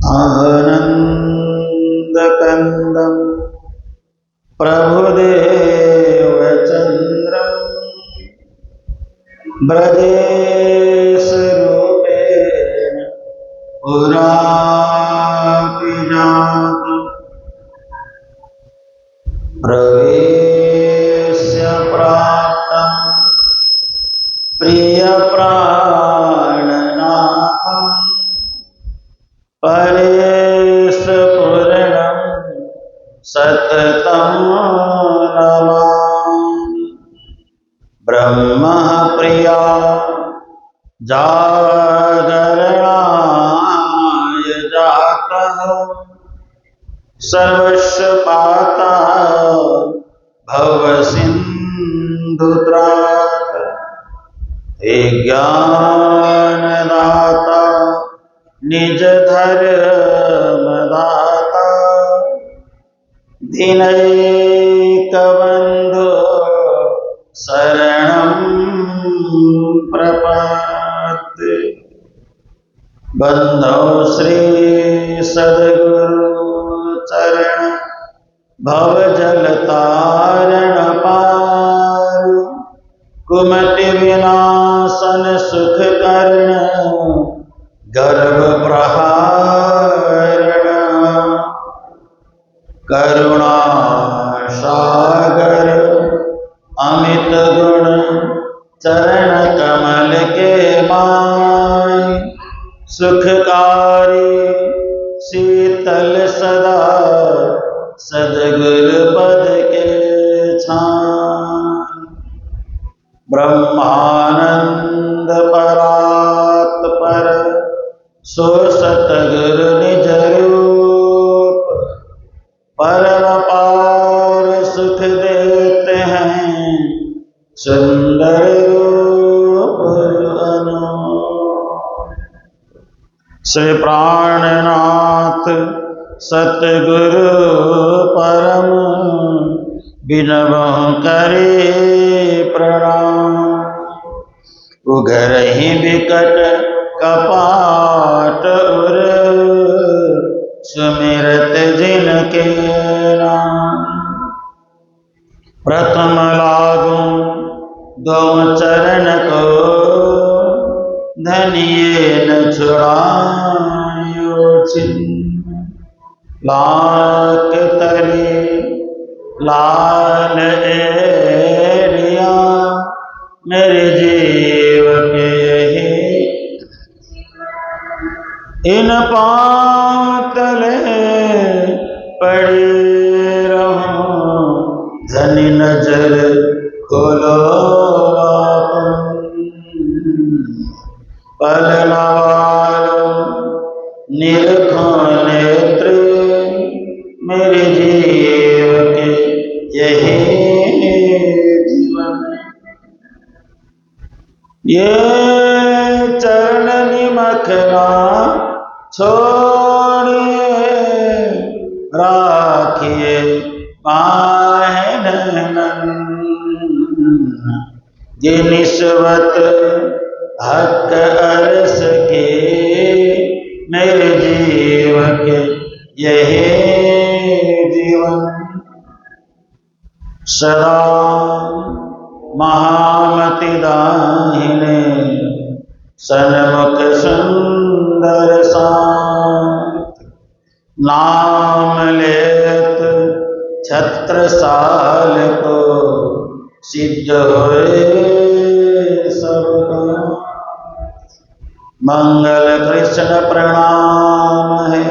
आनन्दकन्दं प्रभुदेवचन्द्रं ब्रजेशरूपेण पुरापि जातं प्रवेश्य प्राप्तं प्रियप्राणनाथं परेशपूर्णं सततं नमामि। ब्रह्मप्रिया जागरणाय जातः सर्वस्य पाता भवसिन्धुत्रात् हे ज्ञानदाता निजधर्मदाता दीनैकबन्धो शरणं प्रपद्ये। बन्धो श्री सद्गुरु चरण भवजलतारण पार कुमति विनाशन सुख कर्ण गर्भ प्रहारण करुणा सागर अमित गुण चरण कमल के माय सुखकारी शीतल सदा सद्गुरु पद के छाय। ब्रह्मानंद परात्पर सो सतगुरु निज रूप परम पार सुख देते हैं सुंदर रूप अनूप। श्री प्राणनाथ सतगुरु परम बिनव करे प्रणाम। उघरहि विकट कपाट उर सुमिरत जिनके नाम। प्रथम लागू दो चरण को धनिये न छुड़ायो चिन्ह। लाख तरी लाल एरिया मेरे जीव के ही इन पांव तले पड़ी रहूं। धनी नजर खोलो पलनावालो निरखो नेत्र मेरे जीव के यही जीवन। ये चरण निमखना छोड़िए राखिए पाहन जे निस्वत हक अरस के मेरे जीव के यही जीवन। सदा महामति दाहिने सन्मुख सुंदर शांत नाम लेत छत्रसाल को सिद्ध होए सब काम। मंगल कृष्ण प्रणाम है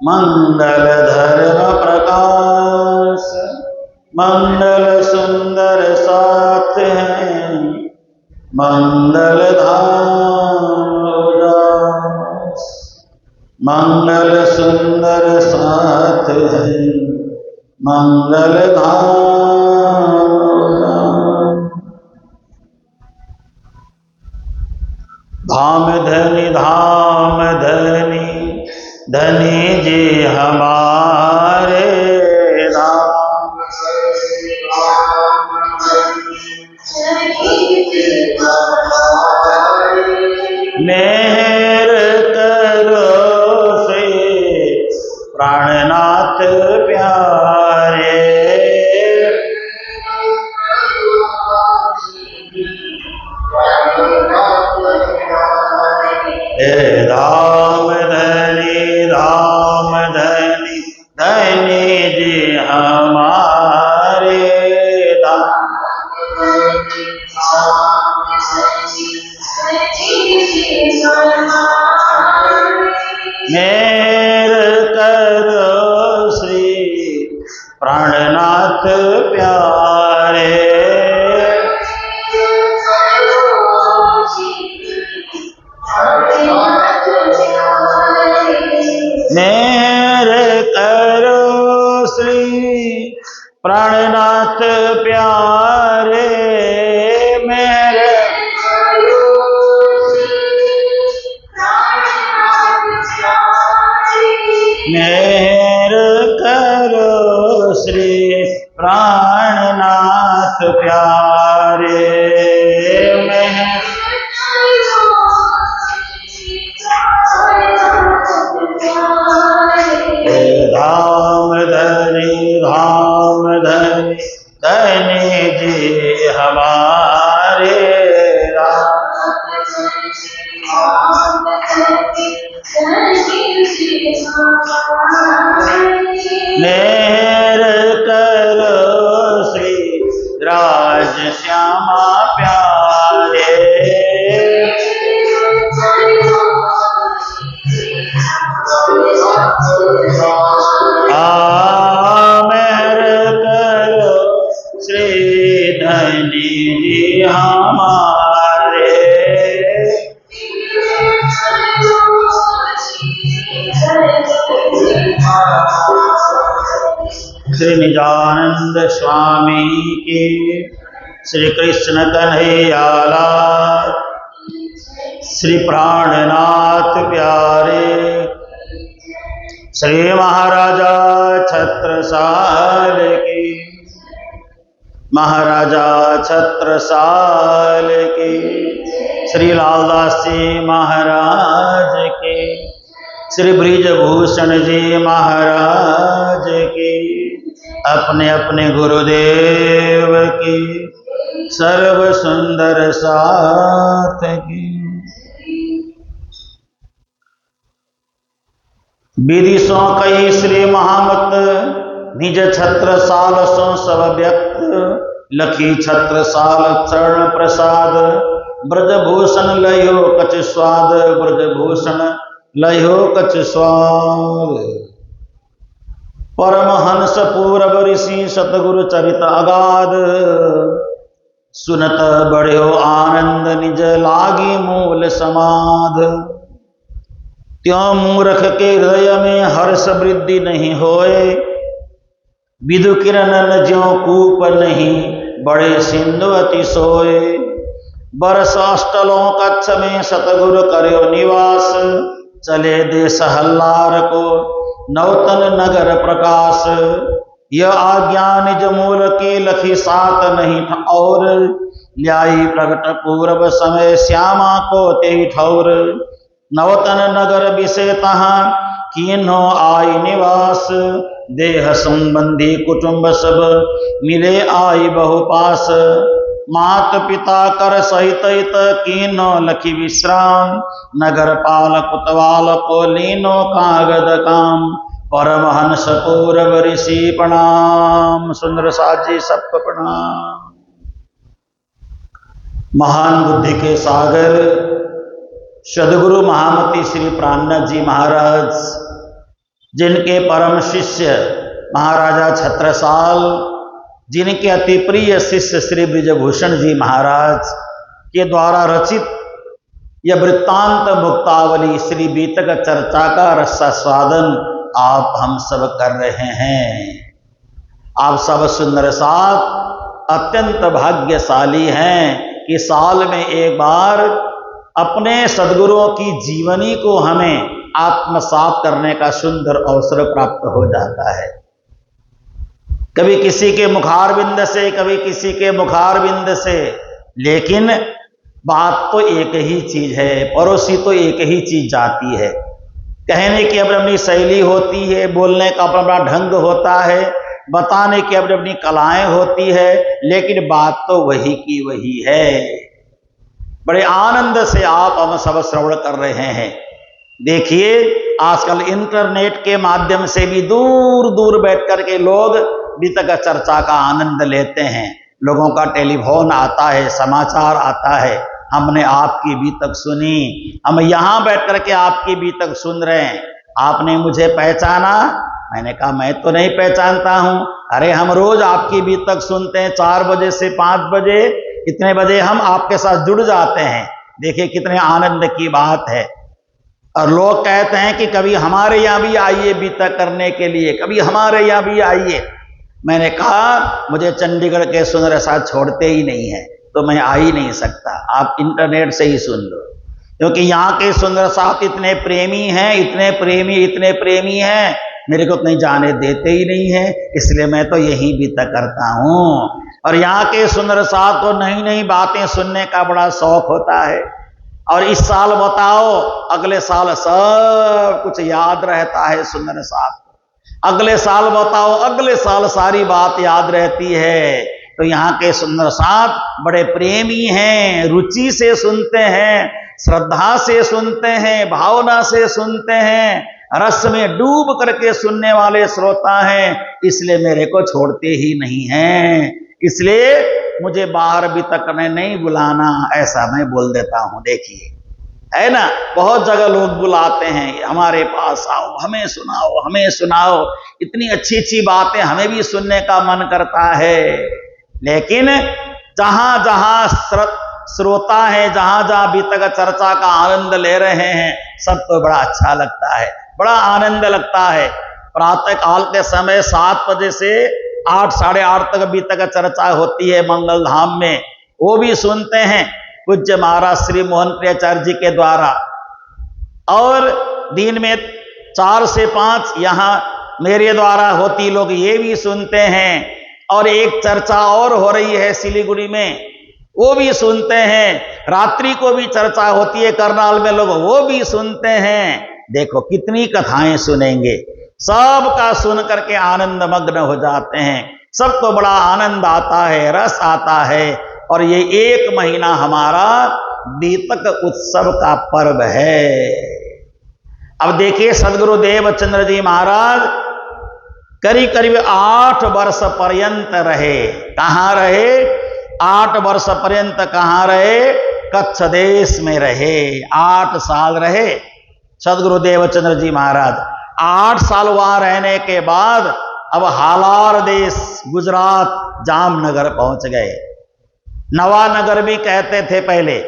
मंगल धर्म प्रकाश मंगल सुंदर साथ है मंगल धाम उदास। मंगल सुंदर साथ है मंगल धाम उदास। धाम धनी धनी जी हमारे धाम। मेहर करो श्री प्राणनाथ प्यारे। हे धाम धनी धनी जी हमारे धाम। मेर करो श्री प्राणनाथ प्यारे। मेरे करो श्री प्राणनाथ प्यारे। मेरे मेरे करो श्री प्राणनाथ प्यारे। धाम धनी धनी जी हमारे मेरे करो श्री राज श्यामा प्यारे। मेरे करो श्री धनी जी हमारे। श्री निजानंद स्वामी की, श्री कृष्ण कन्हैया लाल, श्री प्राणनाथ प्यारे, श्री महाराजा छत्रसाल की, महाराजा छत्रसाल की, श्री लालदास जी महाराज की, श्री ब्रिजभूषण जी महाराज की, अपने अपने गुरुदेव की, सर्व सुंदर साथ की। विधि सो कई श्री महामत निज छत्र साल सो सब व्यक्त लखी छत्र साल चरण प्रसाद ब्रजभूषण लयो कच स्वाद ब्रजभूषण लयो कच स्वाद। परमहंस पूरब ऋषि सतगुरु चरित अगाध सुनत बढ़्यो आनंद निज लागी मूल समाध। त्यों मूर्ख के हृदय में हर्ष वृद्धि नहीं होए विदु किरणन ज्यों कूप नहीं बड़े सिंधु अति सोए। बरस अष्टलों कच्छ में सतगुरु करयो निवास चले देश हल्लार को नौतन नगर प्रकाश। यह आज्ञा निज मूल की लखी सात नहीं और ल्याई प्रगट पूर्व समय श्यामा को ते ठौर। नवतन नगर विषय तहाँ कीन्हो आई निवास देह संबंधी कुटुंब सब मिले आई बहुपास। मात पिता कर सहित कीन्हो लखी विश्राम नगर पाल कुतवाल को लीनो कागद काम। परमहंस पूरब ऋषि प्रणाम सुंदर साजी सबको प्रणाम। महान बुद्धि के सागर सदगुरु महामती श्री प्राणनाथ जी महाराज जिनके परम शिष्य महाराजा छत्रसाल जिनके अति प्रिय शिष्य श्री ब्रिजभूषण जी महाराज के द्वारा रचित यह वृत्तांत मुक्तावली श्री बीतक चर्चा का रसास्वादन आप हम सब कर रहे हैं। आप सब सुंदर साथ अत्यंत भाग्यशाली हैं कि साल में एक बार अपने सद्गुरुओं की जीवनी को हमें आत्मसात करने का सुंदर अवसर प्राप्त हो जाता है। कभी किसी के मुखारबिंद से कभी किसी के मुखारबिंद से, लेकिन बात तो एक ही चीज है, पड़ोसी तो एक ही चीज जाती है। कहने की अपनी अपनी शैली होती है, बोलने का अपना अपना ढंग होता है, बताने की अपनी अपनी कलाएं होती है, लेकिन बात तो वही की वही है। बड़े आनंद से आप हम सब श्रवण कर रहे हैं। देखिए आजकल इंटरनेट के माध्यम से भी दूर दूर बैठ कर के लोग बीतक चर्चा का आनंद लेते हैं। लोगों का टेलीफोन आता है, समाचार आता है, हमने आपकी बीतक सुनी, हम यहां बैठ करके आपकी बीतक सुन रहे हैं। आपने मुझे पहचाना? मैंने कहा मैं तो नहीं पहचानता हूं। अरे हम रोज आपकी बीतक सुनते हैं, 4 बजे से 5 बजे, इतने बजे हम आपके साथ जुड़ जाते हैं। देखिए कितने आनंद की बात है। और लोग कहते हैं कि कभी हमारे यहाँ भी आइए बीतक करने के लिए, कभी हमारे यहाँ भी आइए। मैंने कहा मुझे चंडीगढ़ के सुंदर साथ छोड़ते ही नहीं है, तो मैं आ ही नहीं सकता, आप इंटरनेट से ही सुन लो। क्योंकि यहाँ के सुंदर साथ इतने प्रेमी हैं, इतने प्रेमी हैं, मेरे को कहीं जाने देते ही नहीं है, इसलिए मैं तो यही बीतक करता हूँ। और यहाँ के सुंदर साथ को नई नई बातें सुनने का बड़ा शौक होता है। और इस साल बताओ, अगले साल सब कुछ याद रहता है सुंदर साथ। अगले साल बताओ, अगले साल सारी बात याद रहती है। तो यहाँ के सुंदर साथ बड़े प्रेमी हैं, रुचि से सुनते हैं, श्रद्धा से सुनते हैं, भावना से सुनते हैं, रस में डूब करके सुनने वाले श्रोता हैं, इसलिए मेरे को छोड़ते ही नहीं हैं। इसलिए मुझे बाहर भी तक नहीं बुलाना, ऐसा मैं बोल देता हूं। देखिए है ना, बहुत जगह लोग बुलाते हैं, हमारे पास आओ, हमें सुनाओ, हमें सुनाओ, इतनी अच्छी अच्छी बातें हमें भी सुनने का मन करता है। लेकिन जहां जहां श्रोता है, जहां जहां बीतक चर्चा का आनंद ले रहे हैं, सबको बड़ा अच्छा लगता है, बड़ा आनंद लगता है। प्रातः काल के समय 7 बजे से 8 साढ़े 8 तक बीतक चर्चा होती है मंगल धाम में, वो भी सुनते हैं पूज्य महाराज श्री मोहन प्रियाचार्य जी के द्वारा। और दिन में 4 से 5 यहाँ मेरे द्वारा होती, लोग ये भी सुनते हैं। और एक चर्चा और हो रही है सिलीगुड़ी में, वो भी सुनते हैं। रात्रि को भी चर्चा होती है करनाल में, लोग वो भी सुनते हैं। देखो कितनी कथाएं सुनेंगे, सबका सुन करके आनंद मग्न हो जाते हैं, सबको बड़ा आनंद आता है, रस आता है। और ये 1 महीना हमारा बीतक उत्सव का पर्व है। अब देखिए सदगुरु देवचंद्र जी महाराज करीब करीब 8 वर्ष पर्यंत रहे। कहाँ रहे? 8 वर्ष पर्यंत कहाँ रहे? कच्छ देश में रहे। 8 साल रहे सदगुरु देवचंद्र जी महाराज। 8 साल वहां रहने के बाद अब हालार देश गुजरात जामनगर पहुंच गए। नवानगर भी कहते थे पहले,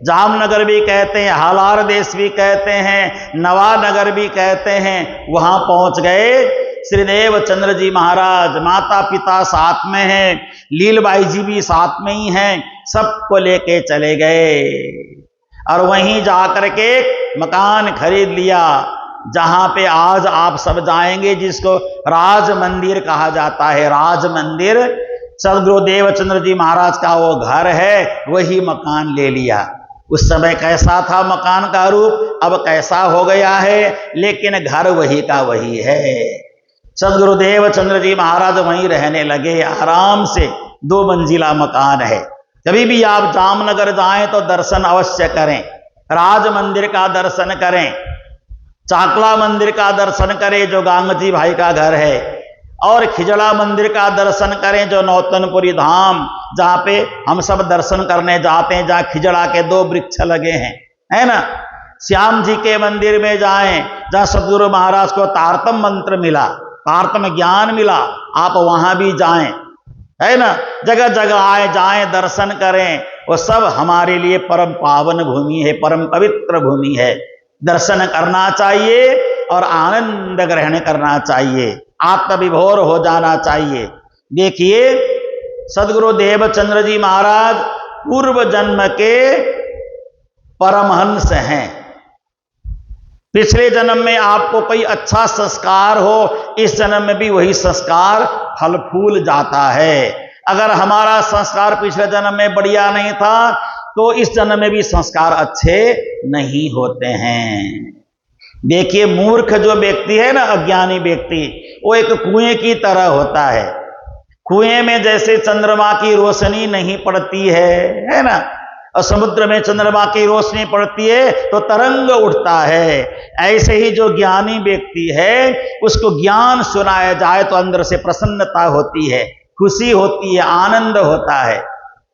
जामनगर भी कहते हैं, हालार देश भी कहते हैं, नवानगर भी कहते हैं। वहां पहुंच गए। श्री देवचंद्र जी महाराज, माता पिता साथ में हैं, लीलबाई जी भी साथ में ही हैं, सबको लेके चले गए। और वहीं जाकर के मकान खरीद लिया, जहां पे आज आप सब जाएंगे, जिसको राज मंदिर कहा जाता है। राज मंदिर सदगुरु देवचंद्र जी महाराज का वो घर है, वही मकान ले लिया। उस समय कैसा था मकान का रूप, अब कैसा हो गया है, लेकिन घर वही का वही है। सदगुरु देवचंद्र जी महाराज वहीं रहने लगे आराम से। 2 मंजिला मकान है। कभी भी आप जामनगर जाएं तो दर्शन अवश्य करें, राज मंदिर का दर्शन करें, चाकला मंदिर का दर्शन करें जो गांगजी भाई का घर है, और खिजड़ा मंदिर का दर्शन करें जो नौतनपुरी धाम, जहाँ पे हम सब दर्शन करने जाते हैं, जहाँ खिजड़ा के 2 वृक्ष लगे हैं, है ना। श्याम जी के मंदिर में जाएं, जहाँ सदगुरु महाराज को तारतम मंत्र मिला, तारतम ज्ञान मिला, आप वहां भी जाएं, है ना। जगह जगह आए जाएं, दर्शन करें, वो सब हमारे लिए परम पावन भूमि है, परम पवित्र भूमि है। दर्शन करना चाहिए और आनंद ग्रहण करना चाहिए, आत्मविभोर हो जाना चाहिए। देखिए सदगुरु देवचंद्र जी महाराज पूर्व जन्म के परमहंस हैं। पिछले जन्म में आपको कोई अच्छा संस्कार हो, इस जन्म में भी वही संस्कार फल फूल जाता है। अगर हमारा संस्कार पिछले जन्म में बढ़िया नहीं था, तो इस जन्म में भी संस्कार अच्छे नहीं होते हैं। देखिए मूर्ख जो व्यक्ति है ना, अज्ञानी व्यक्ति, वो एक कुएं की तरह होता है। कुएं में जैसे चंद्रमा की रोशनी नहीं पड़ती है ना, और समुद्र में चंद्रमा की रोशनी पड़ती है तो तरंग उठता है, ऐसे ही जो ज्ञानी व्यक्ति है उसको ज्ञान सुनाया जाए तो अंदर से प्रसन्नता होती है, खुशी होती है, आनंद होता है।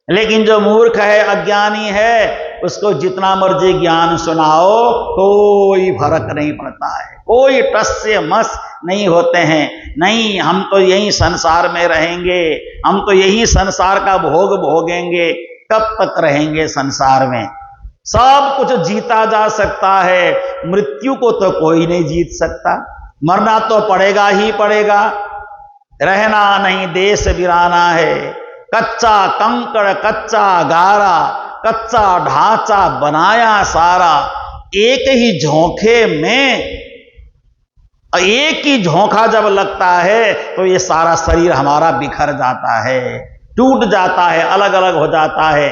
लेकिन जो मूर्ख है, अज्ञानी है, उसको जितना मर्जी ज्ञान सुनाओ कोई फर्क नहीं पड़ता है, कोई टस से मस नहीं होते हैं। नहीं, हम तो यही संसार में रहेंगे, हम तो यही संसार का भोग भोगेंगे, कब तक रहेंगे संसार में। सब कुछ जीता जा सकता है, मृत्यु को तो कोई नहीं जीत सकता। मरना तो पड़ेगा ही पड़ेगा, रहना नहीं देश वीराना है। कच्चा कंकड़ कच्चा गारा, कच्चा ढांचा बनाया सारा, एक ही झोंके में, एक ही झोंका जब लगता है तो ये सारा शरीर हमारा बिखर जाता है, टूट जाता है, अलग अलग हो जाता है।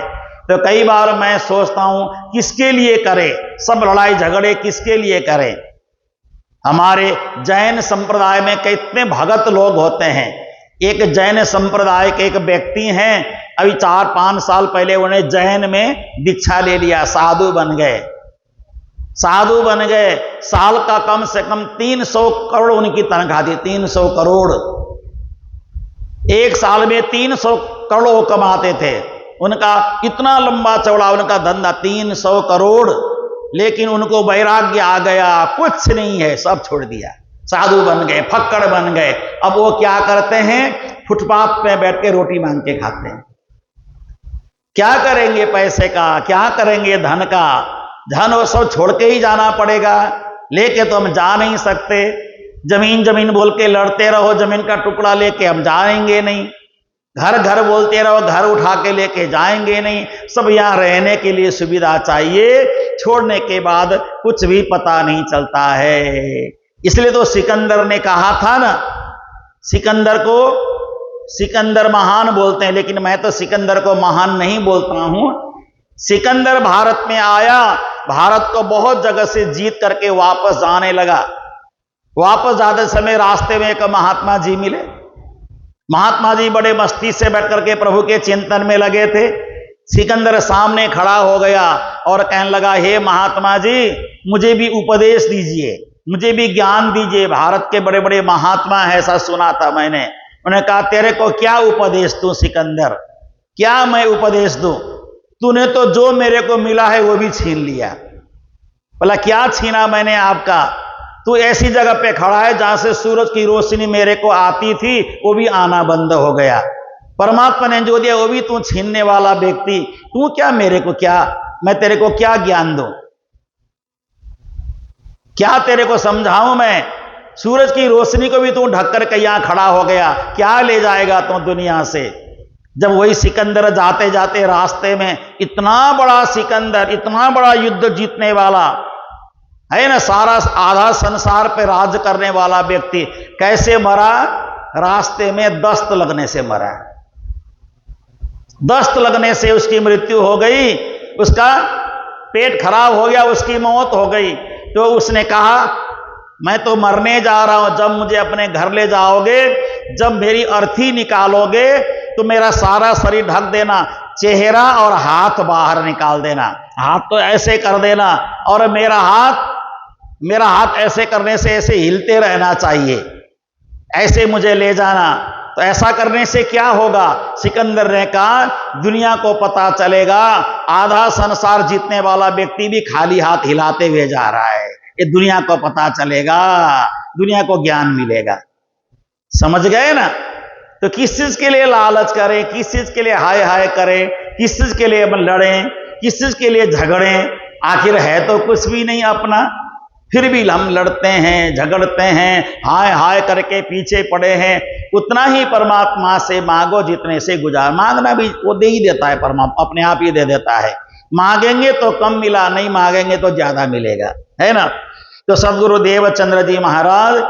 तो कई बार मैं सोचता हूं किसके लिए करे सब लड़ाई झगड़े, किसके लिए करें। हमारे जैन संप्रदाय में कितने भगत लोग होते हैं। एक जैन संप्रदाय के एक व्यक्ति हैं, अभी 4-5 साल पहले उन्हें जैन में दीक्षा ले लिया, साधु बन गए। साधु बन गए, साल का कम से कम 300 करोड़ उनकी तनख्वाह थी, 300 करोड़। एक साल में 300 करोड़ कमाते थे। उनका इतना लंबा चौड़ा उनका धंधा, 300 करोड़। लेकिन उनको वैराग्य आ गया, कुछ नहीं है, सब छोड़ दिया, साधु बन गए, फक्कड़ बन गए। अब वो क्या करते हैं, फुटपाथ पे बैठ के रोटी मांग के खाते हैं। क्या करेंगे पैसे का, क्या करेंगे धन का, धन वो सब छोड़ के ही जाना पड़ेगा, लेके तो हम जा नहीं सकते। जमीन जमीन बोल के लड़ते रहो, जमीन का टुकड़ा लेके हम जाएंगे नहीं। घर घर बोलते रहो, घर उठा के लेके जाएंगे नहीं। सब यहाँ रहने के लिए सुविधा चाहिए, छोड़ने के बाद कुछ भी पता नहीं चलता है। इसलिए तो सिकंदर ने कहा था ना, सिकंदर को सिकंदर महान बोलते हैं, लेकिन मैं तो सिकंदर को महान नहीं बोलता हूं। सिकंदर भारत में आया, भारत को बहुत जगह से जीत करके वापस जाने लगा। वापस जाते समय रास्ते में एक महात्मा जी मिले। महात्मा जी बड़े मस्ती से बैठ करके प्रभु के चिंतन में लगे थे। सिकंदर सामने खड़ा हो गया और कहने लगा, हे महात्मा जी, मुझे भी उपदेश दीजिए, मुझे भी ज्ञान दीजिए। भारत के बड़े बड़े महात्मा है, ऐसा सुना था मैंने। उन्होंने कहा, तेरे को क्या उपदेश दूं सिकंदर, क्या मैं उपदेश दूं? तूने तो जो मेरे को मिला है वो भी छीन लिया। बोला, क्या छीना मैंने आपका? तू ऐसी जगह पे खड़ा है जहां से सूरज की रोशनी मेरे को आती थी, वो भी आना बंद हो गया। परमात्मा ने जो दिया वो भी तू छीनने वाला व्यक्ति, तू क्या मेरे को, क्या मैं तेरे को क्या ज्ञान दूं, क्या तेरे को समझाऊं मैं? सूरज की रोशनी को भी तू ढक करके यहां खड़ा हो गया, क्या ले जाएगा तू दुनिया से? जब वही सिकंदर जाते जाते रास्ते में, इतना बड़ा सिकंदर, इतना बड़ा युद्ध जीतने वाला है ना, सारा आधा संसार पे राज करने वाला व्यक्ति कैसे मरा? रास्ते में दस्त लगने से मरा। दस्त लगने से उसकी मृत्यु हो गई, उसका पेट खराब हो गया, उसकी मौत हो गई। तो उसने कहा, मैं तो मरने जा रहा हूं, जब मुझे अपने घर ले जाओगे, जब मेरी अर्थी निकालोगे तो मेरा सारा शरीर ढक देना, चेहरा और हाथ बाहर निकाल देना, हाथ तो ऐसे कर देना, और मेरा हाथ ऐसे करने से ऐसे हिलते रहना चाहिए, ऐसे मुझे ले जाना। तो ऐसा करने से क्या होगा? सिकंदर ने कहा, दुनिया को पता चलेगा आधा संसार जीतने वाला व्यक्ति भी खाली हाथ हिलाते हुए जा रहा है। ये दुनिया को पता चलेगा, दुनिया को ज्ञान मिलेगा। समझ गए ना? तो किस चीज के लिए लालच करें, किस चीज के लिए हाय हाय करें, किस चीज के लिए लड़ें, किस चीज के लिए झगड़ें? आखिर है तो कुछ भी नहीं अपना, फिर भी हम लड़ते हैं, झगड़ते हैं, हाय हाय करके पीछे पड़े हैं। उतना ही परमात्मा से मांगो जितने से गुजार। मांगना भी वो दे ही देता है, परमात्मा अपने आप ही दे देता है। मांगेंगे तो कम मिला, नहीं मांगेंगे तो ज्यादा मिलेगा, है ना? तो सदगुरु देवचंद्र जी महाराज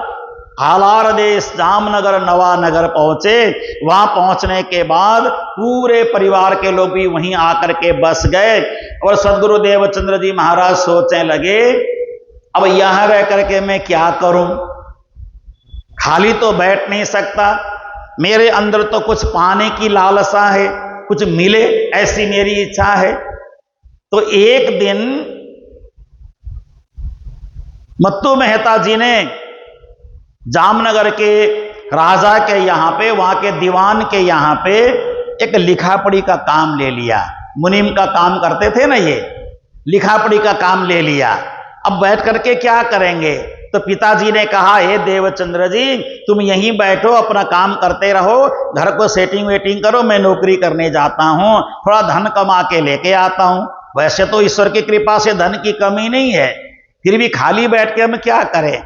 हालार देश जामनगर नवानगर पहुंचे। वहां पहुंचने के बाद पूरे परिवार के लोग भी वहीं आकर के बस गए। और सदगुरु देवचंद्र जी महाराज सोचने लगे, अब यहां रह करके मैं क्या करूं, खाली तो बैठ नहीं सकता, मेरे अंदर तो कुछ पाने की लालसा है, कुछ मिले ऐसी मेरी इच्छा है। तो एक दिन मत्तू मेहता जी ने जामनगर के राजा के यहां पे, वहां के दीवान के यहां पे एक लिखा पढ़ी का काम ले लिया। मुनीम का काम करते थे ना, ये लिखा पढ़ी का काम ले लिया। अब बैठ करके क्या करेंगे? तो पिताजी ने कहा, हे देवचंद्र जी, तुम यहीं बैठो, अपना काम करते रहो, घर को सेटिंग वेटिंग करो, मैं नौकरी करने जाता हूं, थोड़ा धन कमा के लेके आता हूं। वैसे तो ईश्वर की कृपा से धन की कमी नहीं है, फिर भी खाली बैठ के हम क्या करें।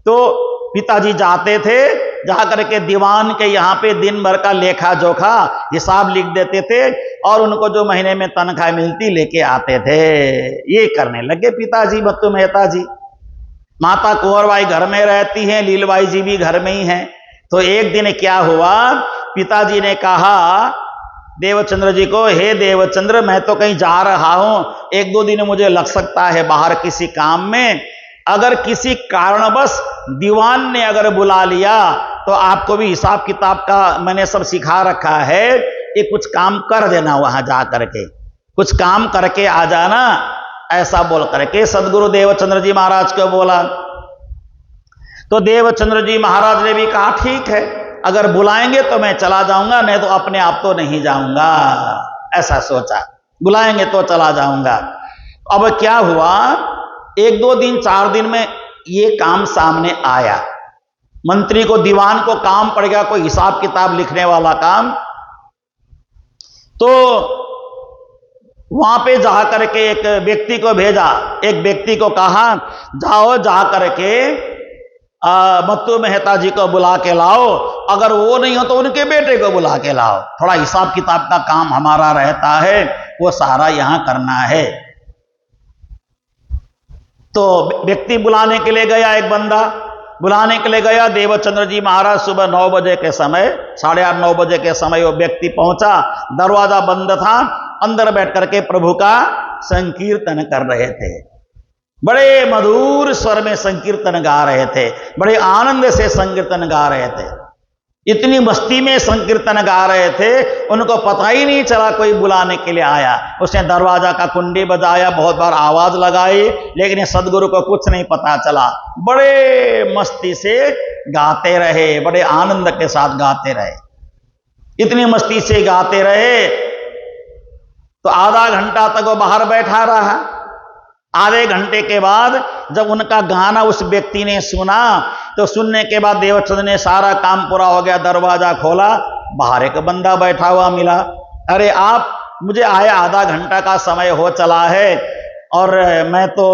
तो पिताजी जाते थे, जा करके दीवान के यहाँ पे दिन भर का लेखा जोखा हिसाब लिख देते थे और उनको जो महीने में तनख्वाह मिलती लेके आते थे। ये करने लगे पिताजी मत्तू मेहता जी। माता कुंवरबाई घर में रहती हैं, लीलबाई जी भी घर में ही हैं। तो एक दिन क्या हुआ, पिताजी ने कहा देवचंद्र जी को, हे देवचंद्र, मैं तो कहीं जा रहा हूं, एक दो दिन मुझे लग सकता है बाहर किसी काम में, अगर किसी कारणवश दीवान ने अगर बुला लिया तो आपको भी हिसाब किताब का मैंने सब सिखा रखा है, ये कुछ काम कर देना, वहां जा करके कुछ काम करके आ जाना, ऐसा बोल करके सदगुरु देवचंद्र जी महाराज को बोला। तो देवचंद्र जी महाराज ने भी कहा, ठीक है, अगर बुलाएंगे तो मैं चला जाऊंगा, नहीं तो अपने आप तो नहीं जाऊंगा। ऐसा सोचा, बुलाएंगे तो चला जाऊंगा। अब क्या हुआ, एक दो दिन चार दिन में ये काम सामने आया। मंत्री को, दीवान को काम पड़ गया कोई हिसाब किताब लिखने वाला काम। तो वहां पे जा करके एक व्यक्ति को भेजा, एक व्यक्ति को कहा, जाओ जा करके मत्तू मेहता जी को बुला के लाओ, अगर वो नहीं हो तो उनके बेटे को बुला के लाओ, थोड़ा हिसाब किताब का काम हमारा रहता है, वो सारा यहां करना है। तो व्यक्ति बुलाने के लिए गया, एक बंदा बुलाने के लिए गया। देवचंद्र जी महाराज सुबह 9 बजे के समय, 8:30 9 बजे के समय वो व्यक्ति पहुंचा, दरवाजा बंद था, अंदर बैठ करके प्रभु का संकीर्तन कर रहे थे। बड़े मधुर स्वर में संकीर्तन गा रहे थे, बड़े आनंद से संकीर्तन गा रहे थे, इतनी मस्ती में संकीर्तन गा रहे थे, उनको पता ही नहीं चला कोई बुलाने के लिए आया। उसने दरवाजा का कुंडी बजाया, बहुत बार आवाज लगाई, लेकिन सदगुरु को कुछ नहीं पता चला। बड़े मस्ती से गाते रहे, बड़े आनंद के साथ गाते रहे, इतनी मस्ती से गाते रहे। तो आधा घंटा तक वो बाहर बैठा रहा। आधे घंटे के बाद जब उनका गाना उस व्यक्ति ने सुना, तो सुनने के बाद देवचंद्र ने सारा काम पूरा हो गया, दरवाजा खोला, बाहर एक बंदा बैठा हुआ मिला। अरे आप, मुझे आए आधा घंटा का समय हो चला है और मैं तो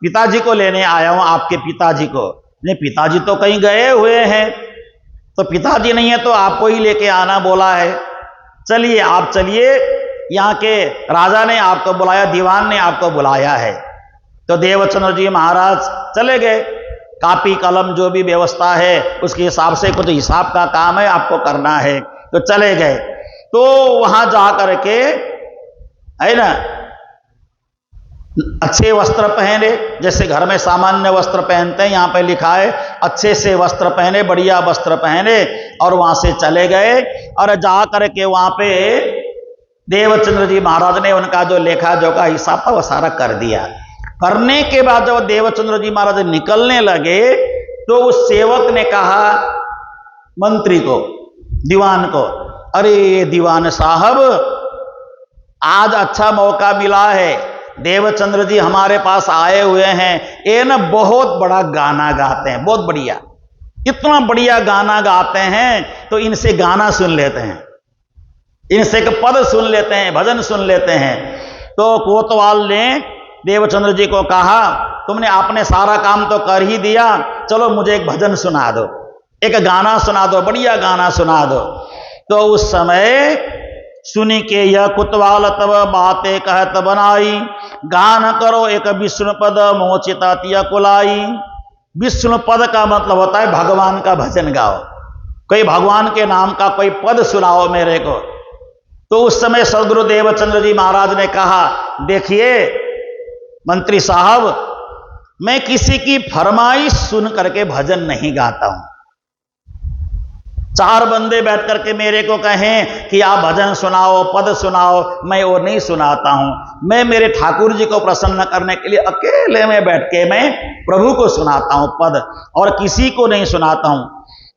पिताजी को लेने आया हूं, आपके पिताजी को। नहीं, पिताजी तो कहीं गए हुए हैं। तो पिताजी नहीं है तो आपको ही लेके आना बोला है, चलिए आप चलिए, यहाँ के राजा ने आपको बुलाया, दीवान ने आपको बुलाया है। तो देवचंद्र जी महाराज चले गए, कापी कलम जो भी व्यवस्था है उसके हिसाब से, कुछ हिसाब का काम है आपको करना है, तो चले गए। तो वहां जा करके है ना, अच्छे वस्त्र पहने, जैसे घर में सामान्य वस्त्र पहनते हैं, यहाँ पे लिखा है अच्छे से वस्त्र पहने, बढ़िया वस्त्र पहने, और वहां से चले गए। और जा करके वहां पे देवचंद्र जी महाराज ने उनका जो लेखा जोखा हिसाब था वो सारा कर दिया। करने के बाद जब देवचंद्र जी महाराज निकलने लगे, तो उस सेवक ने कहा मंत्री को, दीवान को, अरे दीवान साहब, आज अच्छा मौका मिला है, देवचंद्र जी हमारे पास आए हुए हैं, ये ना बहुत बड़ा गाना गाते हैं, बहुत बढ़िया, इतना बढ़िया गाना गाते हैं, तो इनसे गाना सुन लेते हैं, इनसे एक पद सुन लेते हैं, भजन सुन लेते हैं। तो कोतवाल ने देवचंद्र जी को कहा, तुमने आपने सारा काम तो कर ही दिया, चलो मुझे एक भजन सुना दो, एक गाना सुना दो, बढ़िया गाना सुना दो। तो उस समय सुनी के यह कुतवाल तब बातें कहत बनाई, गान करो एक विष्णु पद मोचिता तिया कुलाई। विष्णु पद का मतलब होता है भगवान का भजन गाओ, कोई भगवान के नाम का कोई पद सुनाओ मेरे को। तो उस समय सदगुरु देवचंद्र जी महाराज ने कहा, देखिए मंत्री साहब, मैं किसी की फरमाइश सुन करके भजन नहीं गाता हूं। चार बंदे बैठ करके मेरे को कहें कि आप भजन सुनाओ, पद सुनाओ, मैं वो नहीं सुनाता हूं। मैं मेरे ठाकुर जी को प्रसन्न करने के लिए अकेले में बैठ के मैं प्रभु को सुनाता हूं पद, और किसी को नहीं सुनाता हूं।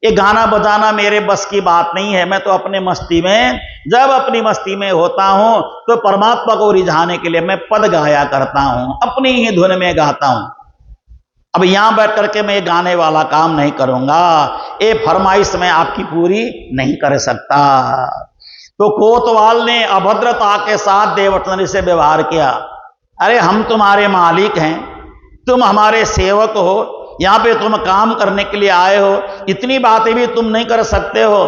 ये गाना बजाना मेरे बस की बात नहीं है। मैं तो अपने मस्ती में, जब अपनी मस्ती में होता हूं तो परमात्मा को रिझाने के लिए मैं पद गाया करता हूं, अपनी ही धुन में गाता हूं। अब यहां बैठ करके मैं ये गाने वाला काम नहीं करूंगा, ये फरमाइश मैं आपकी पूरी नहीं कर सकता। तो कोतवाल ने अभद्रता के साथ देवचंद्र से व्यवहार किया। अरे हम तुम्हारे मालिक हैं, तुम हमारे सेवक हो, यहां पे तुम काम करने के लिए आए हो, इतनी बातें भी तुम नहीं कर सकते हो।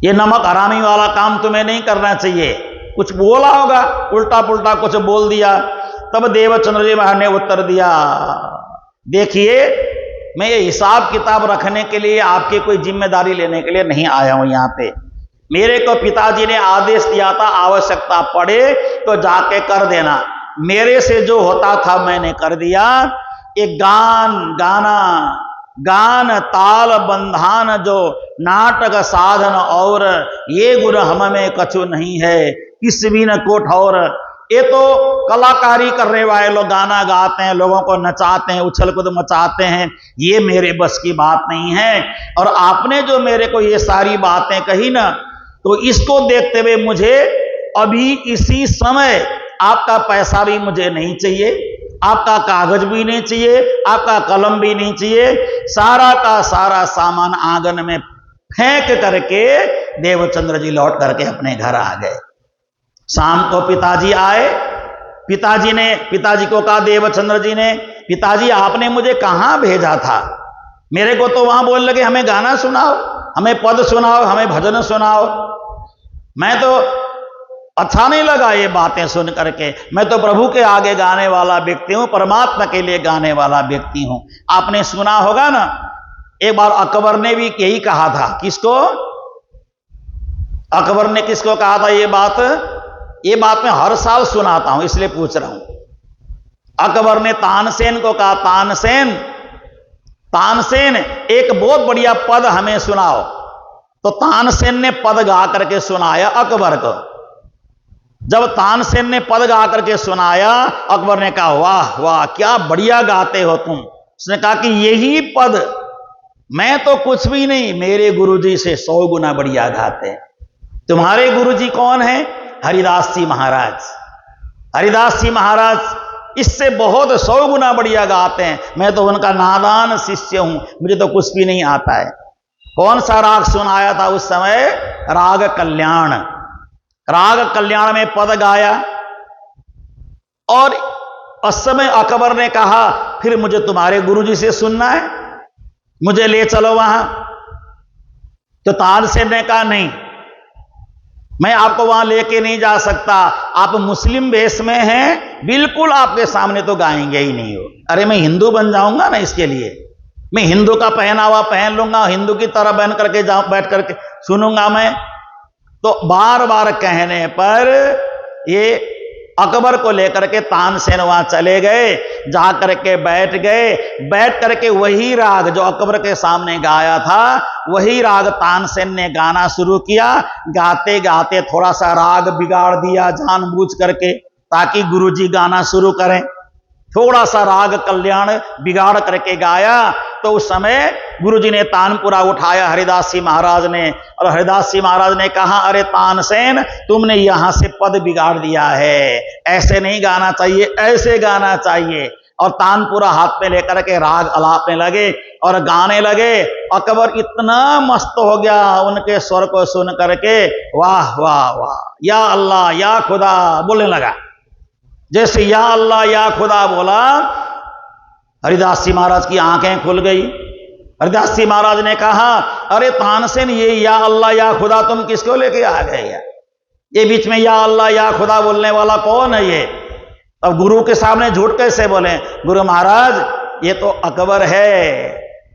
ये नमक हरामी वाला काम तुम्हें नहीं करना चाहिए। कुछ बोला होगा, उल्टा पुल्टा कुछ बोल दिया। तब देवचंद्र जी महाराज ने उत्तर दिया, देखिए मैं ये हिसाब किताब रखने के लिए, आपकी कोई जिम्मेदारी लेने के लिए नहीं आया हूं यहाँ पे। मेरे को पिताजी ने आदेश दिया था, आवश्यकता पड़े तो जाके कर देना। मेरे से जो होता था मैंने कर दिया। एक गान ताल बंधान जो नाटक साधन, और ये गुण हम में कछु नहीं है, किस भी न कोठौर। ये तो कलाकारी करने वाले लोग गाना गाते हैं, लोगों को नचाते हैं, उछल कूद मचाते हैं, ये मेरे बस की बात नहीं है। और आपने जो मेरे को ये सारी बातें कही ना, तो इसको देखते हुए मुझे अभी इसी समय आपका पैसा भी मुझे नहीं चाहिए, आपका कागज भी नहीं चाहिए, आपका कलम भी नहीं चाहिए। सारा का सारा सामान आंगन में फेंक करके देवचंद्र जी लौट करके अपने घर आ गए। शाम को पिताजी आए। पिताजी को कहा देवचंद्र जी ने, पिताजी आपने मुझे कहां भेजा था? मेरे को तो वहां बोल लगे हमें गाना सुनाओ, हमें पद सुनाओ, हमें भजन सुनाओ। मैं तो अच्छा नहीं लगा ये बातें सुन करके। मैं तो प्रभु के आगे गाने वाला व्यक्ति हूं, परमात्मा के लिए गाने वाला व्यक्ति हूं। आपने सुना होगा ना, एक बार अकबर ने भी यही कहा था। किसको? अकबर ने किसको कहा था ये बात मैं हर साल सुनाता हूं, इसलिए पूछ रहा हूं। अकबर ने तानसेन को कहा, तानसेन एक बहुत बढ़िया पद हमें सुनाओ। तो तानसेन ने पद गा करके सुनाया अकबर को। जब तानसेन ने पद गा करके सुनाया, अकबर ने कहा वाह वाह क्या बढ़िया गाते हो तुम। उसने कहा कि यही पद मैं तो कुछ भी नहीं, मेरे गुरुजी से 100 गुना बढ़िया गाते हैं। तुम्हारे गुरुजी कौन है? हरिदास जी महाराज। हरिदास जी महाराज इससे बहुत 100 गुना बढ़िया गाते हैं। मैं तो उनका नादान शिष्य हूं, मुझे तो कुछ भी नहीं आता है। कौन सा राग सुनाया था उस समय? राग कल्याण। राग कल्याण में पद गाया। और उस समय अकबर ने कहा फिर मुझे तुम्हारे गुरुजी से सुनना है, मुझे ले चलो वहां। तो तानसेन ने कहा नहीं, मैं आपको वहां लेके नहीं जा सकता। आप मुस्लिम वेश में हैं, बिल्कुल आपके सामने तो गाएंगे ही नहीं हो। अरे मैं हिंदू बन जाऊंगा ना, इसके लिए मैं हिंदू का पहनावा पहन लूंगा, हिंदू की तरह बन करके बैठ करके सुनूंगा मैं। तो बार बार कहने पर ये अकबर को लेकर के तानसेन वहां चले गए, जा करके बैठ करके वही राग जो अकबर के सामने गाया था, वही राग तानसेन ने गाना शुरू किया। गाते गाते थोड़ा सा राग बिगाड़ दिया जानबूझ करके, ताकि गुरुजी गाना शुरू करें। थोड़ा सा राग कल्याण बिगाड़ करके गाया। तो उस समय गुरुजी ने तानपुरा उठाया हरिदास जी महाराज ने, और हरिदास जी महाराज ने कहा अरे तानसेन, तुमने यहां से पद बिगाड़ दिया है, ऐसे नहीं गाना चाहिए, ऐसे गाना चाहिए। और तानपुरा हाथ में लेकर के राग अलापने लगे और गाने लगे। अकबर इतना मस्त हो गया उनके स्वर को सुन करके, वाह वाह वाह, या अल्लाह या खुदा बोलने लगा। जैसे या अल्लाह या खुदा बोला, हरिदास जी महाराज की आंखें खुल गई। हरिदास जी महाराज ने कहा अरे तानसेन, ये या अल्लाह या खुदा तुम किसको लेके आ गए यार? ये बीच में या अल्लाह या खुदा बोलने वाला कौन है ये? अब गुरु के सामने झूठ कैसे बोले? गुरु महाराज ये तो अकबर है।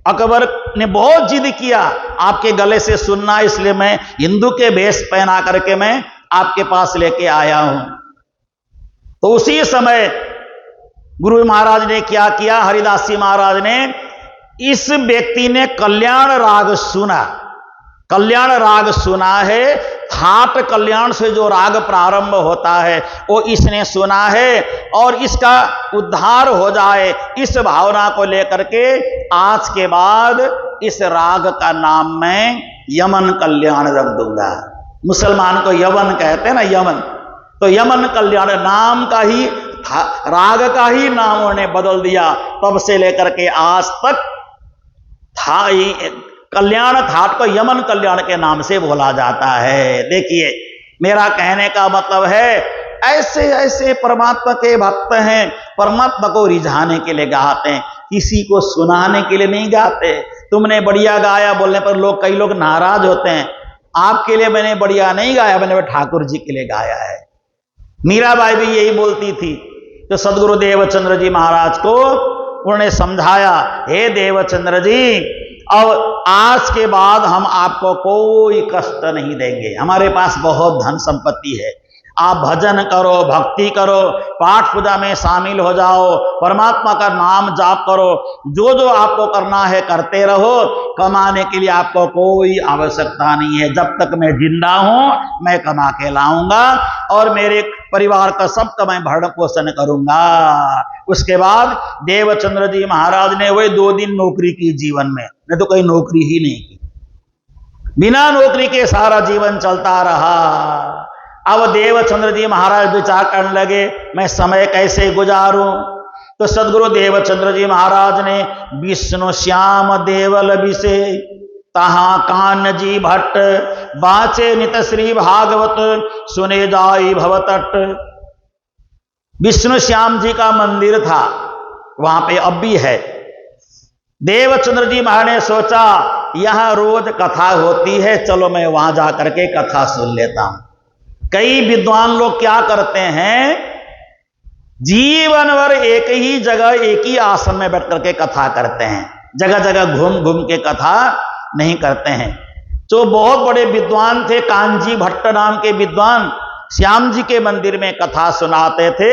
अकबर ने बहुत जिद किया आपके गले से सुनना, इसलिए मैं हिंदू के वेश पहना करके मैं आपके पास लेके आया हूं। तो उसी समय गुरु महाराज ने क्या किया, हरिदास जी महाराज ने, इस व्यक्ति ने कल्याण राग सुना, कल्याण राग सुना है, थाट कल्याण से जो राग प्रारंभ होता है वो इसने सुना है, और इसका उद्धार हो जाए इस भावना को लेकर के आज के बाद इस राग का नाम मैं यमन कल्याण रख दूंगा। मुसलमान को यमन कहते हैं ना, यमन, तो यमन कल्याण नाम का ही, राग का ही नाम उन्होंने बदल दिया। तब से लेकर के आज तक कल्याण थाट को यमन कल्याण के नाम से बोला जाता है। देखिए, मेरा कहने का मतलब है, ऐसे ऐसे परमात्मा के भक्त हैं, परमात्मा को रिझाने के लिए गाते हैं, किसी को सुनाने के लिए नहीं गाते। तुमने बढ़िया गाया बोलने पर लोग, कई लोग नाराज होते हैं, आपके लिए मैंने बढ़िया नहीं गाया, मैंने ठाकुर जी के लिए गाया है। मीराबाई भी यही बोलती थी। तो सदगुरु देवचंद्र जी महाराज को उन्होंने समझाया, हे देवचंद्र जी, अब आज के बाद हम आपको कोई कष्ट नहीं देंगे, हमारे पास बहुत धन संपत्ति है, आप भजन करो, भक्ति करो, पाठ पूजा में शामिल हो जाओ, परमात्मा का नाम जाप करो, जो जो आपको करना है करते रहो, कमाने के लिए आपको कोई आवश्यकता नहीं है। जब तक मैं जिंदा हूं मैं कमा के लाऊंगा और मेरे परिवार का सबका मैं भरण पोषण करूंगा। उसके बाद देवचंद्र जी महाराज ने वही 2 दिन नौकरी की जीवन में, नहीं तो कोई नौकरी ही नहीं की, बिना नौकरी के सारा जीवन चलता रहा। अब देवचंद्र जी महाराज विचार करने लगे, मैं समय कैसे गुजारूं। तो सदगुरु देवचंद्र जी महाराज ने विष्णु श्याम देवल विषे तहां कान जी भट्ट बाचे नित श्री भागवत सुने जाई भवतट। विष्णु श्याम जी का मंदिर था, वहां पे अब भी है। देवचंद्र जी महाराज ने सोचा, यहां रोज कथा होती है, चलो मैं वहां जाकर के कथा सुन लेता हूं। कई विद्वान लोग क्या करते हैं, जीवन भर एक ही जगह एक ही आसन में बैठ करके कथा करते हैं, जगह जगह घूम घूम के कथा नहीं करते हैं। जो बहुत बड़े विद्वान थे, कांजी भट्ट नाम के विद्वान, श्याम जी के मंदिर में कथा सुनाते थे।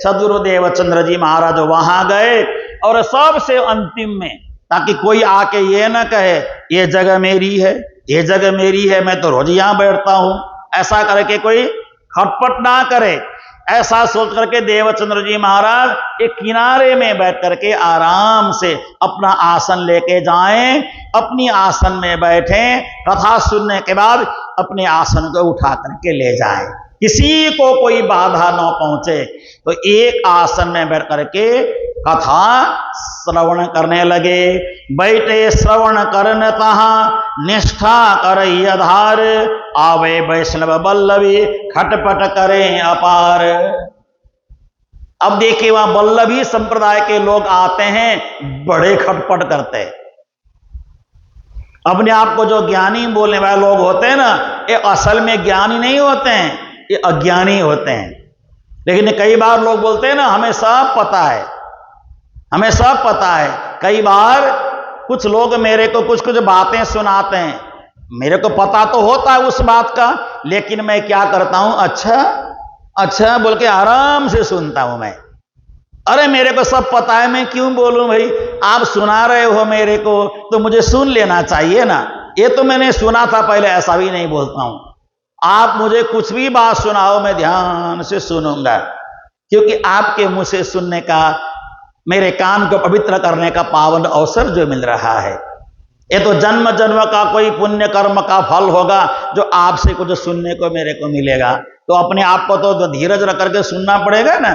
सदगुरु देवचंद्र जी महाराज वहां गए और सबसे अंतिम में, ताकि कोई आके ये ना कहे ये जगह मेरी है, ये जगह मेरी है, मैं तो रोज यहां बैठता हूं, ऐसा करके कोई खटपट ना करे, ऐसा सोच करके देवचंद्र जी महाराज एक किनारे में बैठ करके आराम से अपना आसन लेके जाएं, अपनी आसन में बैठें, कथा सुनने के बाद अपने आसन को उठा करके ले जाएं, किसी को कोई बाधा न पहुंचे। तो एक आसन में बैठ करके कथा श्रवण करने लगे। बैठे श्रवण करन तहां निष्ठा करई आधार, आवे वैष्णव बल्लभी खटपट करें अपार। अब देखिए, वहां बल्लभी संप्रदाय के लोग आते हैं, बड़े खटपट करते हैं। अपने आप को जो ज्ञानी बोलने वाले लोग होते हैं ना, ये असल में ज्ञानी नहीं होते हैं, ये अज्ञानी होते हैं। लेकिन कई बार लोग बोलते हैं ना, हमें सब पता है, हमें सब पता है। कई बार कुछ लोग मेरे को कुछ कुछ बातें सुनाते हैं, मेरे को पता तो होता है उस बात का, लेकिन मैं क्या करता हूं, अच्छा अच्छा बोल के आराम से सुनता हूं मैं। अरे मेरे को सब पता है, मैं क्यों बोलूं भाई, आप सुना रहे हो मेरे को तो मुझे सुन लेना चाहिए ना। ये तो मैंने सुना था पहले, ऐसा भी नहीं बोलता हूं। आप मुझे कुछ भी बात सुनाओ, मैं ध्यान से सुनूंगा, क्योंकि आपके मुंह से सुनने का, मेरे कान को पवित्र करने का पावन अवसर जो मिल रहा है, ये तो जन्म जन्म का कोई पुण्य कर्म का फल होगा जो आपसे कुछ सुनने को मेरे को मिलेगा। तो अपने आप को तो धीरज रख करके सुनना पड़ेगा ना।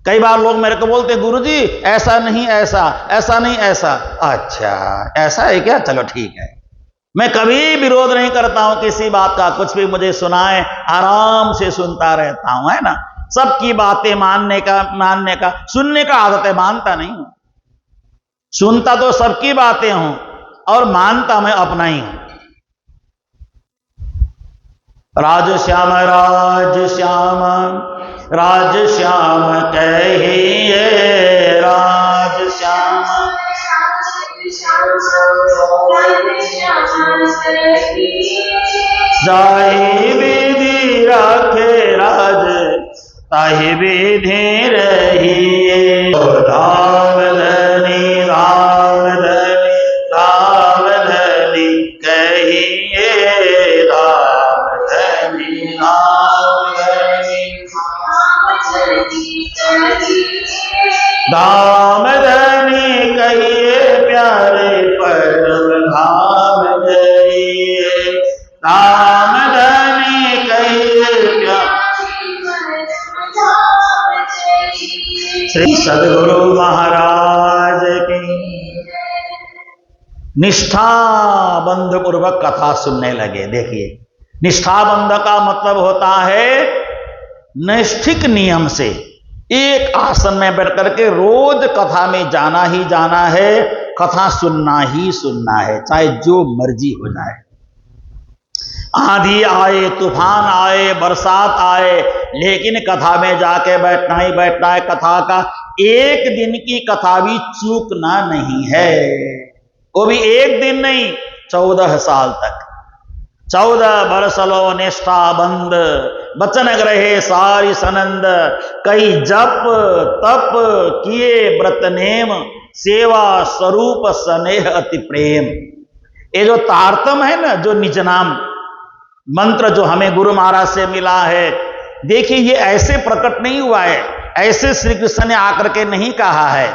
कई बार लोग मेरे को बोलते, गुरुजी ऐसा नहीं ऐसा, ऐसा नहीं ऐसा। अच्छा ऐसा है क्या, चलो ठीक है। मैं कभी विरोध नहीं करता हूं किसी बात का, कुछ भी मुझे सुनाए आराम से सुनता रहता हूं, है ना। सबकी बातें मानने का सुनने का आदत है, मानता नहीं हूं। सुनता तो सबकी बातें हूं और मानता मैं अपना ही हूं। राज श्याम राज श्याम राज श्याम कहिए, राज श्याम जाहि विधि राखे राज ताहि विधि रहिए। राम धनी राम धनी राम धनी कहिए, राम धनी राम धनी धाम धनी कहिए, प्यारे परम धाम जाइए। राम धनी कहिए, श्री सद्गुरु महाराज की। निष्ठाबंध पूर्वक कथा सुनने लगे। देखिए, निष्ठाबंध का मतलब होता है नैष्ठिक नियम से एक आसन में बैठ करके रोज कथा में जाना ही जाना है, कथा सुनना ही सुनना है, चाहे जो मर्जी हो जाए। आंधी आए, तूफान आए, बरसात आए, लेकिन कथा में जाके बैठना ही बैठना है। कथा का एक दिन की कथा भी चूकना नहीं है, वो भी एक दिन नहीं, 14 साल तक। 14 बरस लो निष्ठा बंद, बचन ग्रहे सारी सनंद। कई जप तप किए व्रत नेम, सेवा स्वरूप स्नेह अति प्रेम। ये जो तारतम है ना, जो निज नाम मंत्र जो हमें गुरु महाराज से मिला है, देखिए ये ऐसे प्रकट नहीं हुआ है, ऐसे श्री कृष्ण ने आकर के नहीं कहा है।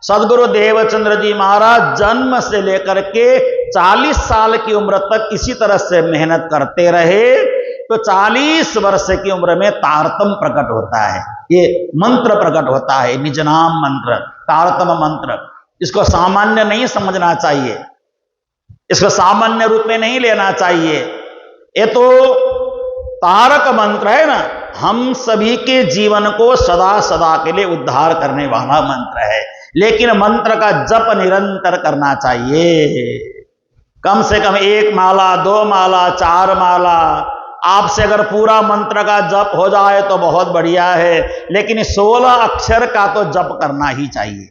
सदगुरु देवचंद्र जी महाराज जन्म से लेकर के 40 साल की उम्र तक इसी तरह से मेहनत करते रहे, तो 40 वर्ष की उम्र में तारतम प्रकट होता है, ये मंत्र प्रकट होता है, निज नाम मंत्र, तारतम मंत्र। इसको सामान्य नहीं समझना चाहिए, इसको सामान्य रूप में नहीं लेना चाहिए। ये तो तारक मंत्र है ना, हम सभी के जीवन को सदा सदा के लिए उद्धार करने वाला मंत्र है। लेकिन मंत्र का जप निरंतर करना चाहिए, कम से कम 1 माला 2 माला 4 माला। आपसे अगर पूरा मंत्र का जप हो जाए तो बहुत बढ़िया है, लेकिन 16 अक्षर का तो जप करना ही चाहिए।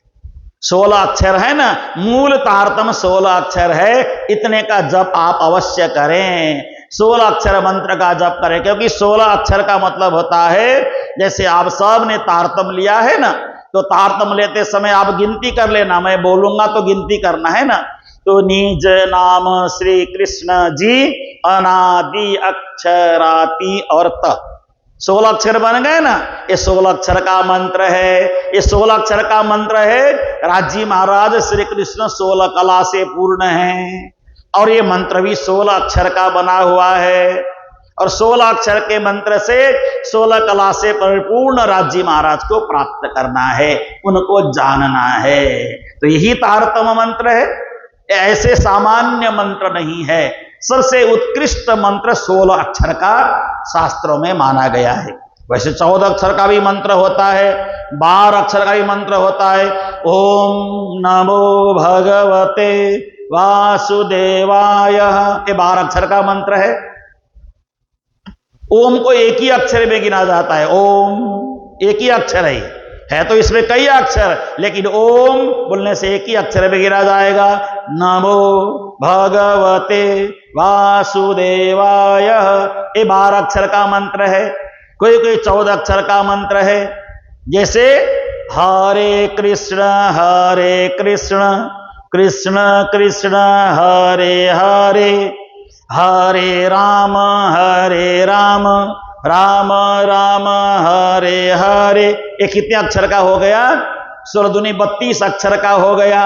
16 अक्षर है ना, मूल तारतम 16 अक्षर है, इतने का जप आप अवश्य करें। 16 अक्षर मंत्र का जप करें, क्योंकि 16 अक्षर का मतलब होता है, जैसे आप सब ने तारतम लिया है ना, तो तारतम लेते समय आप गिनती कर लेना, मैं बोलूंगा तो गिनती करना है ना। तो निज नाम श्री कृष्ण जी अनादि अक्षराति और त, 16 अक्षर बन गए ना, ये 16 अक्षर का मंत्र है। ये 16 अक्षर का मंत्र है। राजी महाराज श्री कृष्ण 16 कला से पूर्ण हैं, और ये मंत्र भी 16 अक्षर का बना हुआ है। और 16 अक्षर के मंत्र से 16 कला से परिपूर्ण राज्य महाराज को प्राप्त करना है, उनको जानना है। तो यही तारतम मंत्र है, ऐसे सामान्य मंत्र नहीं है। सबसे उत्कृष्ट मंत्र 16 अक्षर का शास्त्रों में माना गया है। वैसे 14 अक्षर का भी मंत्र होता है, 12 अक्षर का भी मंत्र होता है। ओम नमो भगवते वासुदेवाय, ये 12 अक्षर का मंत्र है। ओम को एक ही अक्षर में गिना जाता है, ओम एक ही अक्षर है तो इसमें कई अक्षर, लेकिन ओम बोलने से एक ही अक्षर में गिना जाएगा। नमो भगवते वासुदेवाय, ये 12 अक्षर का मंत्र है। कोई कोई 14 अक्षर का मंत्र है, जैसे हरे कृष्ण कृष्ण कृष्ण हरे हरे, हरे राम राम राम हरे हरे। ये कितने अक्षर का हो गया? 16 दूनी 32 अक्षर का हो गया।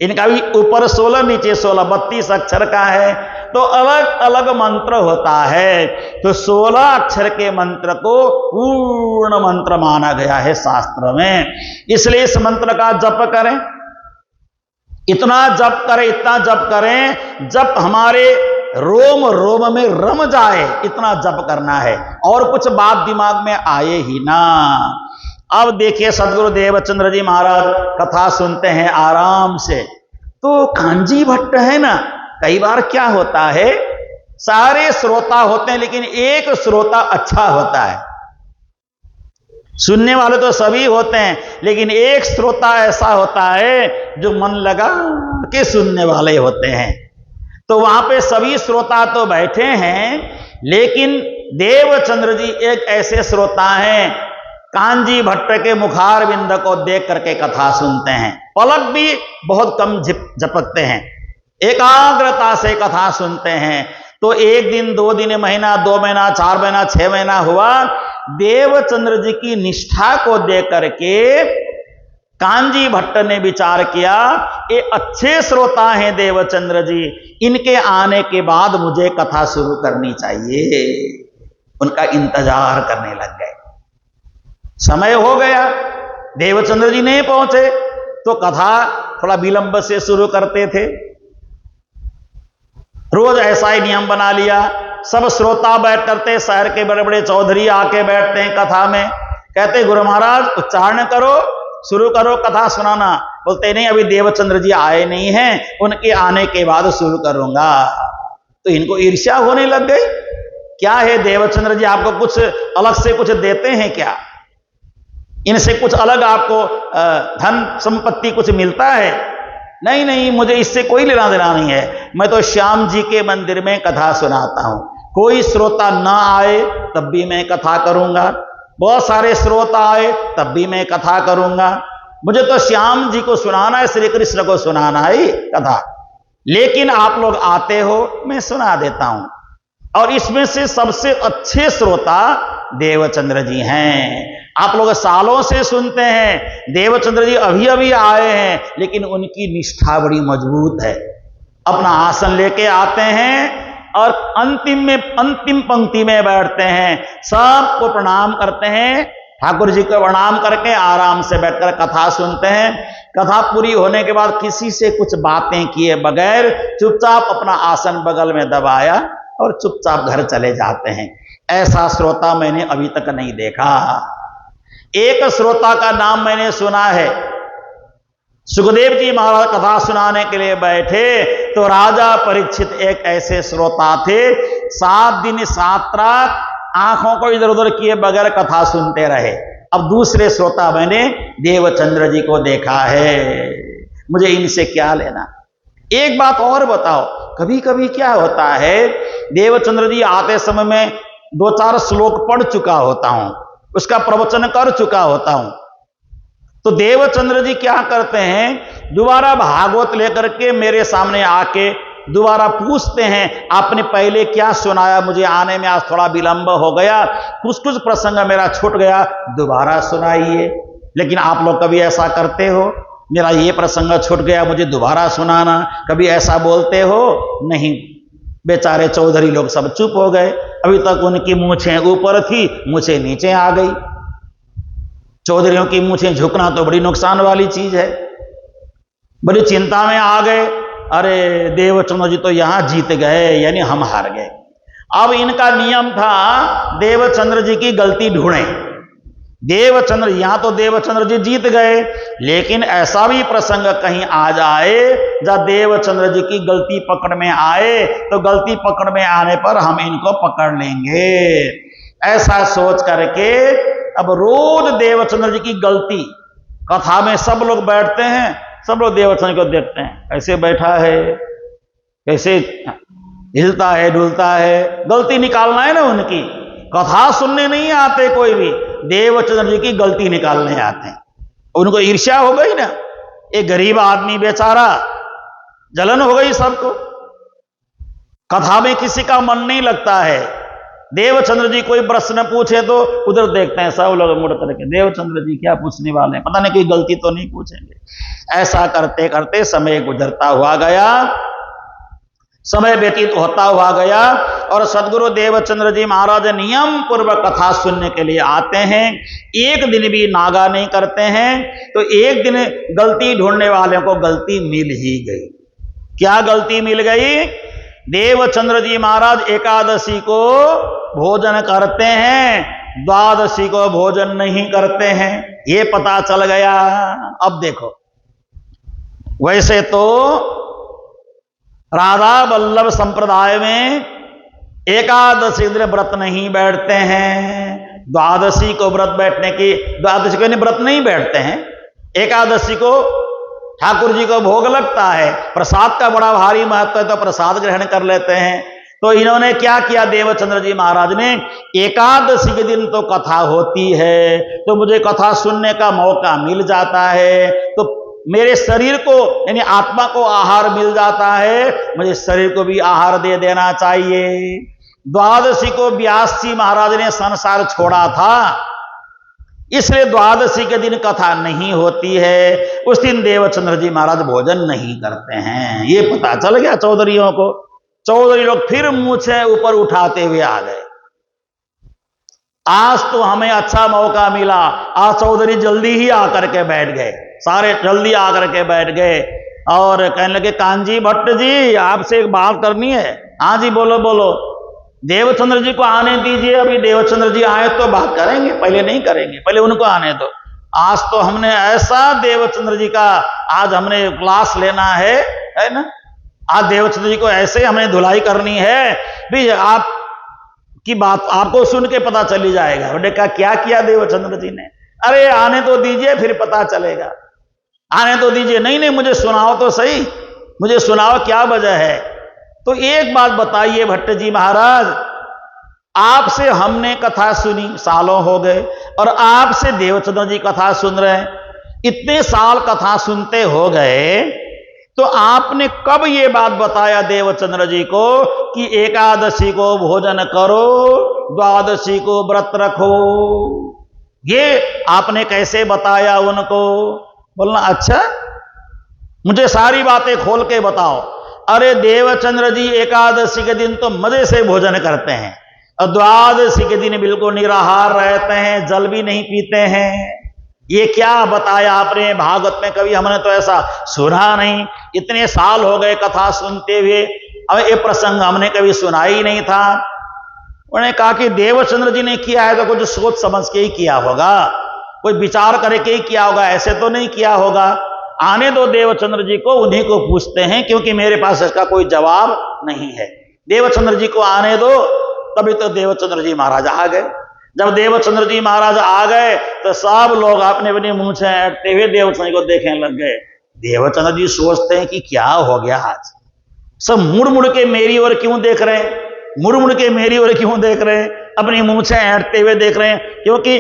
इनका भी ऊपर 16 नीचे 16, 32 अक्षर का है। तो अलग अलग मंत्र होता है, तो 16 अक्षर के मंत्र को पूर्ण मंत्र माना गया है शास्त्र में। इसलिए इस मंत्र का जप करें, इतना जप करें, इतना जप करें, जप हमारे रोम रोम में रम जाए, इतना जप करना है, और कुछ बात दिमाग में आए ही ना। अब देखिए सदगुरु देवचंद्र जी महाराज कथा सुनते हैं आराम से। तो कांजी भट्ट है ना, कई बार क्या होता है, सारे श्रोता होते हैं लेकिन एक श्रोता अच्छा होता है। सुनने वाले तो सभी होते हैं, लेकिन एक श्रोता ऐसा होता है जो मन लगा के सुनने वाले होते हैं। तो वहां पे सभी श्रोता तो बैठे हैं, लेकिन देवचंद्र जी एक ऐसे श्रोता हैं, कांजी भट्ट के मुखार बिंद को देख करके कथा सुनते हैं, पलक भी बहुत कम झपकते हैं, एकाग्रता से कथा सुनते हैं। तो एक दिन, 2 दिन, महीना, 2 महीना, 4 महीना, 6 महीना हुआ, देवचंद्र जी की निष्ठा को देख करके कांजी भट्ट ने विचार किया, ये अच्छे श्रोता हैं देवचंद्र जी, इनके आने के बाद मुझे कथा शुरू करनी चाहिए। उनका इंतजार करने लग गए। समय हो गया, देवचंद्र जी नहीं पहुंचे तो कथा थोड़ा विलंब से शुरू करते थे। रोज ऐसा ही नियम बना लिया, सब श्रोता बैठ करते, शहर के बड़े बड़े चौधरी आके बैठते हैं कथा में, कहते गुरु महाराज उच्चारण करो, शुरू करो कथा सुनाना। बोलते नहीं, अभी देवचंद्र जी आए नहीं हैं, उनके आने के बाद शुरू करूंगा। तो इनको ईर्ष्या होने लग गई, क्या है देवचंद्र जी आपको कुछ अलग से कुछ देते हैं क्या? इनसे कुछ अलग आपको धन संपत्ति कुछ मिलता है? नहीं नहीं, मुझे इससे कोई लेना देना नहीं है, मैं तो श्याम जी के मंदिर में कथा सुनाता हूं, कोई श्रोता ना आए तब भी मैं कथा करूंगा, बहुत सारे श्रोता आए तब भी मैं कथा करूंगा, मुझे तो श्याम जी को सुनाना है, श्री कृष्ण को सुनाना है कथा। लेकिन आप लोग आते हो, मैं सुना देता हूं। और इसमें से सबसे अच्छे श्रोता देवचंद्र जी हैं। आप लोग सालों से सुनते हैं, देवचंद्र जी अभी अभी आए हैं, लेकिन उनकी निष्ठा बड़ी मजबूत है। अपना आसन लेके आते हैं और अंतिम पंक्ति में बैठते हैं, सबको प्रणाम करते हैं, ठाकुर जी को प्रणाम करके आराम से बैठकर कथा सुनते हैं। कथा पूरी होने के बाद किसी से कुछ बातें किए बगैर चुपचाप अपना आसन बगल में दबाया और चुपचाप घर चले जाते हैं। ऐसा श्रोता मैंने अभी तक नहीं देखा। एक श्रोता का नाम मैंने सुना है, सुखदेव जी महाराज कथा सुनाने के लिए बैठे तो राजा परीक्षित एक ऐसे श्रोता थे, 7 दिन 7 रात आंखों को इधर उधर किए बगैर कथा सुनते रहे। अब दूसरे श्रोता मैंने देवचंद्र जी को देखा है, मुझे इनसे क्या लेना। एक बात और बताओ, कभी कभी क्या होता है, देवचंद्र जी आते समय में 2-4 श्लोक पढ़ चुका होता हूं, उसका प्रवचन कर चुका होता हूं, तो देवचंद्र जी क्या करते हैं, दोबारा भागवत लेकर के मेरे सामने आके दोबारा पूछते हैं, आपने पहले क्या सुनाया, मुझे आने में आज थोड़ा विलंब हो गया, कुछ कुछ प्रसंग मेरा छूट गया, दोबारा सुनाइए। लेकिन आप लोग कभी ऐसा करते हो, मेरा ये प्रसंग छूट गया मुझे दोबारा सुनाना, कभी ऐसा बोलते हो? नहीं। बेचारे चौधरी लोग सब चुप हो गए। अभी तक उनकी मूछें ऊपर थी, मूछें नीचे आ गई। चौधरियों की मूछें झुकना तो बड़ी नुकसान वाली चीज है। बड़ी चिंता में आ गए, अरे देवचंद्र जी तो यहां जीत गए, यानी हम हार गए। अब इनका नियम था देवचंद्र जी की गलती ढूंढें। देवचंद्र, यहां तो देवचंद्र जी जीत गए, लेकिन ऐसा भी प्रसंग कहीं आ जाए जब देवचंद्र जी की गलती पकड़ में आए, तो गलती पकड़ में आने पर हम इनको पकड़ लेंगे। ऐसा सोच करके अब रोज देवचंद्र जी की गलती, कथा में सब लोग बैठते हैं, सब लोग देवचंद्र को देखते हैं, कैसे बैठा है, कैसे हिलता है डुलता है, गलती निकालना है ना उनकी। कथा सुनने नहीं आते कोई भी, देवचंद्र जी की गलती निकालने आते हैं। उनको ईर्ष्या हो गई ना, एक गरीब आदमी बेचारा, जलन हो गई सबको। कथा में किसी का मन नहीं लगता है। देवचंद्र जी कोई प्रश्न पूछे तो उधर देखते हैं, सब लोग मुड़ करके देवचंद्र जी क्या पूछने वाले हैं, पता नहीं कोई गलती तो नहीं पूछेंगे। ऐसा करते करते समय गुजरता हुआ गया, समय व्यतीत होता हुआ गया, और सदगुरु देवचंद्र जी महाराज नियम पूर्वक कथा सुनने के लिए आते हैं। एक दिन भी नागा नहीं करते हैं। तो एक दिन गलती ढूंढने वाले को गलती मिल ही गई। क्या गलती मिल गई? देवचंद्र जी महाराज एकादशी को भोजन करते हैं, द्वादशी को भोजन नहीं करते हैं, ये पता चल गया। अब देखो, वैसे तो राधा वल्लभ संप्रदाय में एकादशी दिन व्रत नहीं बैठते हैं, द्वादशी को व्रत बैठने की, द्वादशी को व्रत नहीं बैठते हैं, एकादशी को ठाकुर जी को भोग लगता है, प्रसाद का बड़ा भारी महत्व है तो प्रसाद ग्रहण कर लेते हैं। तो इन्होंने क्या किया, देवचंद्र जी महाराज ने, एकादशी के दिन तो कथा होती है, तो मुझे कथा सुनने का मौका मिल जाता है, तो मेरे शरीर को यानी आत्मा को आहार मिल जाता है, मुझे शरीर को भी आहार दे देना चाहिए। द्वादशी को व्यास जी महाराज ने संसार छोड़ा था, इसलिए द्वादशी के दिन कथा नहीं होती है, उस दिन देवचंद्र जी महाराज भोजन नहीं करते हैं। ये पता चल गया चौधरियों को। चौधरी लोग फिर मूछें ऊपर उठाते हुए आ गए। आज तो हमें अच्छा मौका मिला, आज चौधरी जल्दी ही आकर के बैठ गए, सारे जल्दी आकर के बैठ गए और कहने लगे, कांजी भट्ट जी आपसे एक बात करनी है। हाँ जी बोलो बोलो। देवचंद्र जी को आने दीजिए, अभी देवचंद्र जी आए तो बात करेंगे, पहले नहीं करेंगे, पहले उनको आने दो। आज तो हमने ऐसा देवचंद्र जी का आज हमने क्लास लेना है ना, आज देवचंद्र जी को ऐसे हमने धुलाई करनी है भी आप की बात आपको सुन के पता चली जाएगा। उन्होंने कहा क्या किया देवचंद्र जी ने? अरे आने तो दीजिए फिर पता चलेगा, आने तो दीजिए। नहीं नहीं मुझे सुनाओ तो सही, मुझे सुनाओ क्या वजह है। तो एक बात बताइए भट्ट जी महाराज, आपसे हमने कथा सुनी, सालों हो गए, और आपसे देवचंद्र जी कथा सुन रहे हैं, इतने साल कथा सुनते हो गए, तो आपने कब ये बात बताया देवचंद्र जी को कि एकादशी को भोजन करो, द्वादशी को व्रत रखो? ये आपने कैसे बताया उनको? बोलना अच्छा मुझे सारी बातें खोल के बताओ। अरे देवचंद्र जी एकादशी के दिन तो मजे से भोजन करते हैं और द्वादशी के दिन बिल्कुल निराहार रहते हैं, जल भी नहीं पीते हैं। ये क्या बताया आपने? भागवत में कभी हमने तो ऐसा सुना नहीं, इतने साल हो गए कथा सुनते हुए, अब ये प्रसंग हमने कभी सुना ही नहीं था। उन्होंने कहा कि देवचंद्र जी ने किया है तो कुछ सोच समझ के ही किया होगा, कोई विचार करके ही किया होगा, ऐसे तो नहीं किया होगा। आने दो देवचंद्र जी को, उन्हीं को पूछते हैं, क्योंकि मेरे पास इसका कोई जवाब नहीं है। देवचंद्र जी को आने दो। तभी तो देवचंद्र जी महाराज आ गए। जब देवचंद्र जी महाराज आ गए तो सब लोग अपने अपने मूछें ऐंठते हुए देवचंद्र को देखने लग गए। देवचंद्र जी सोचते हैं कि क्या हो गया आज, सब मुड़ मुड़ के मेरी ओर क्यों देख रहे हैं, मुड़ मुड़ के मेरी ओर क्यों देख रहे हैं, अपनी मूछें ऐंठते हुए देख रहे हैं। क्योंकि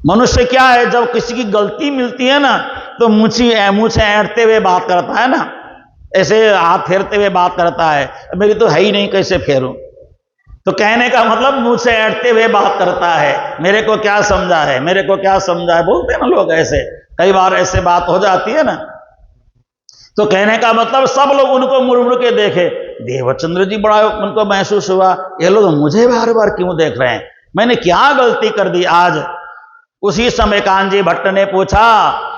मनुष्य क्या है, जब किसी की गलती मिलती है ना तो मूछें ऐंठते हुए बात करता है ना, ऐसे हाथ फेरते हुए बात करता है, मेरी तो है ही नहीं कैसे फेरूं। तो कहने का मतलब मुंह से ऐंठते हुए बात करता है, मेरे को क्या समझा है, मेरे को क्या समझा है, बोलते हैं ना लोग ऐसे, कई बार ऐसे बात हो जाती है ना। तो कहने का मतलब सब लोग उनको मुड़ मुड़ के देखे। देवचंद्र जी बड़ा उनको महसूस हुआ, ये लोग मुझे बार बार क्यों देख रहे हैं, मैंने क्या गलती कर दी आज। उसी समय कांजी भट्ट ने पूछा,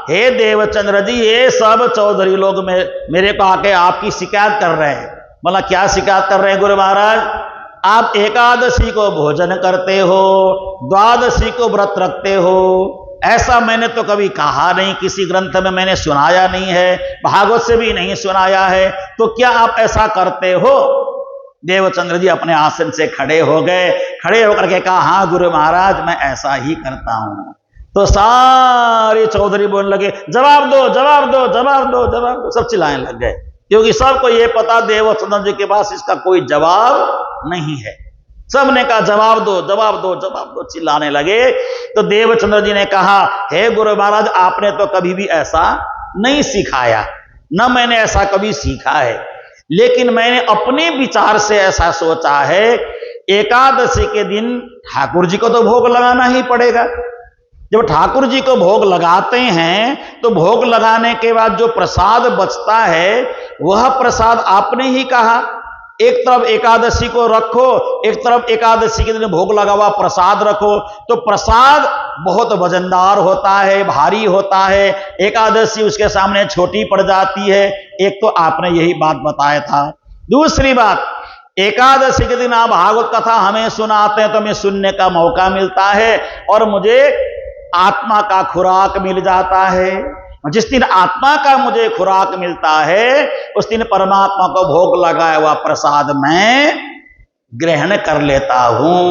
हे देवचंद्र जी ये सब चौधरी लोग मेरे को आके आपकी शिकायत कर रहे हैं। बोला क्या शिकायत कर रहे हैं गुरु महाराज? आप एकादशी को भोजन करते हो, द्वादशी को व्रत रखते हो, ऐसा मैंने तो कभी कहा नहीं, किसी ग्रंथ में मैंने सुनाया नहीं है, भागवत से भी नहीं सुनाया है, तो क्या आप ऐसा करते हो? देवचंद्र जी अपने आसन से खड़े हो गए, खड़े होकर के कहा, हाँ गुरु महाराज मैं ऐसा ही करता हूं। तो सारे चौधरी बोलने लगे, जवाब दो जवाब दो जवाब दो जवाब दो, सब चिल्लाने लग गए, क्योंकि सबको ये पता देवचंद्र जी के पास इसका कोई जवाब नहीं है। सबने कहा जवाब दो जवाब दो जवाब दो, चिल्लाने लगे। तो देवचंद्र जी ने कहा, हे गुरु महाराज आपने तो कभी भी ऐसा नहीं सिखाया, न मैंने ऐसा कभी सीखा है, लेकिन मैंने अपने विचार से ऐसा सोचा है, एकादशी के दिन ठाकुर जी को तो भोग लगाना ही पड़ेगा। जब ठाकुर जी को भोग लगाते हैं तो भोग लगाने के बाद जो प्रसाद बचता है वह प्रसाद आपने ही कहा, एक तरफ एकादशी को रखो, एक तरफ एकादशी के दिन भोग लगा हुआ प्रसाद रखो, तो प्रसाद बहुत वजनदार होता है, भारी होता है, एकादशी उसके सामने छोटी पड़ जाती है। एक तो आपने यही बात बताया था। दूसरी बात, एकादशी के दिन आप भागवत कथा हमें सुनाते हैं तो हमें सुनने का मौका मिलता है और मुझे आत्मा का खुराक मिल जाता है। जिस दिन आत्मा का मुझे खुराक मिलता है उस दिन परमात्मा को भोग लगाया हुआ प्रसाद मैं ग्रहण कर लेता हूं।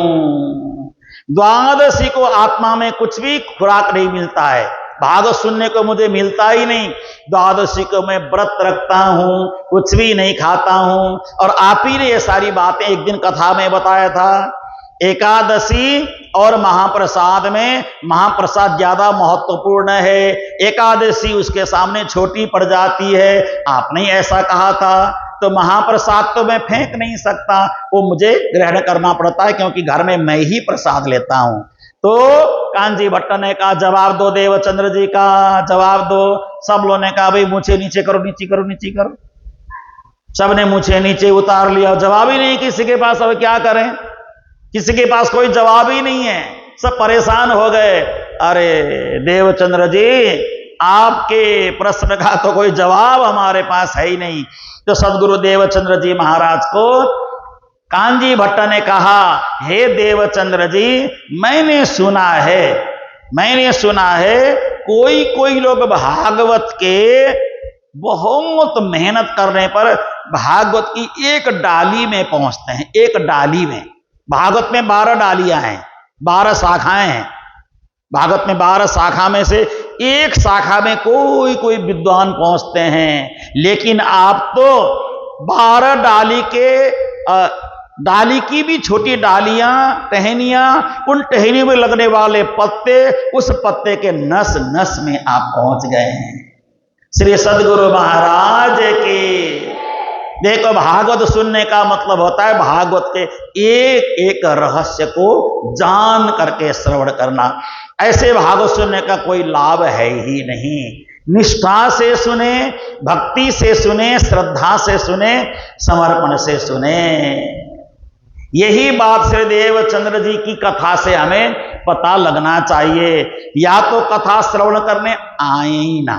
द्वादशी को आत्मा में कुछ भी खुराक नहीं मिलता है, भागवत सुनने को मुझे मिलता ही नहीं। द्वादशी को मैं व्रत रखता हूं, कुछ भी नहीं खाता हूं, और आप ही ने ये सारी बातें एक दिन कथा में बताया था। एकादशी और महाप्रसाद में महाप्रसाद ज्यादा महत्वपूर्ण है, एकादशी उसके सामने छोटी पड़ जाती है, आपने ऐसा कहा था। तो महाप्रसाद तो मैं फेंक नहीं सकता, वो मुझे ग्रहण करना पड़ता है, क्योंकि घर में मैं ही प्रसाद लेता हूं। तो कांजी भट्ट ने कहा जवाब दो, देवचंद्र जी का जवाब दो। सब लोगों ने कहा भाई मुझे नीचे करो, नीचे करो, नीचे करो। सबने मुझे नीचे उतार लिया, जवाब ही नहीं किसी के पास। अब क्या करें, किसी के पास कोई जवाब ही नहीं है, सब परेशान हो गए। अरे देवचंद्र जी, आपके प्रश्न का तो कोई जवाब हमारे पास है ही नहीं। तो सदगुरु देवचंद्र जी महाराज को कांजी भट्ट ने कहा, हे देवचंद्र जी, मैंने सुना है कोई कोई लोग भागवत के बहुत मेहनत करने पर भागवत की एक डाली में पहुंचते हैं। एक डाली में, भागवत में 12 डालियां हैं, 12 शाखाएं हैं। भागवत में 12 शाखा में से एक शाखा में कोई कोई विद्वान पहुंचते हैं, लेकिन आप तो 12 डाली की भी छोटी डालियां, टहनियां, उन टहनियों में लगने वाले पत्ते, उस पत्ते के नस नस में आप पहुंच गए हैं। श्री सदगुरु महाराज की। देखो, भागवत सुनने का मतलब होता है भागवत के एक एक रहस्य को जान करके श्रवण करना। ऐसे भागवत सुनने का कोई लाभ है ही नहीं। निष्ठा से सुने, भक्ति से सुने, श्रद्धा से सुने, समर्पण से सुने। यही बात श्री देवचंद्र जी की कथा से हमें पता लगना चाहिए। या तो कथा श्रवण करने आए ही ना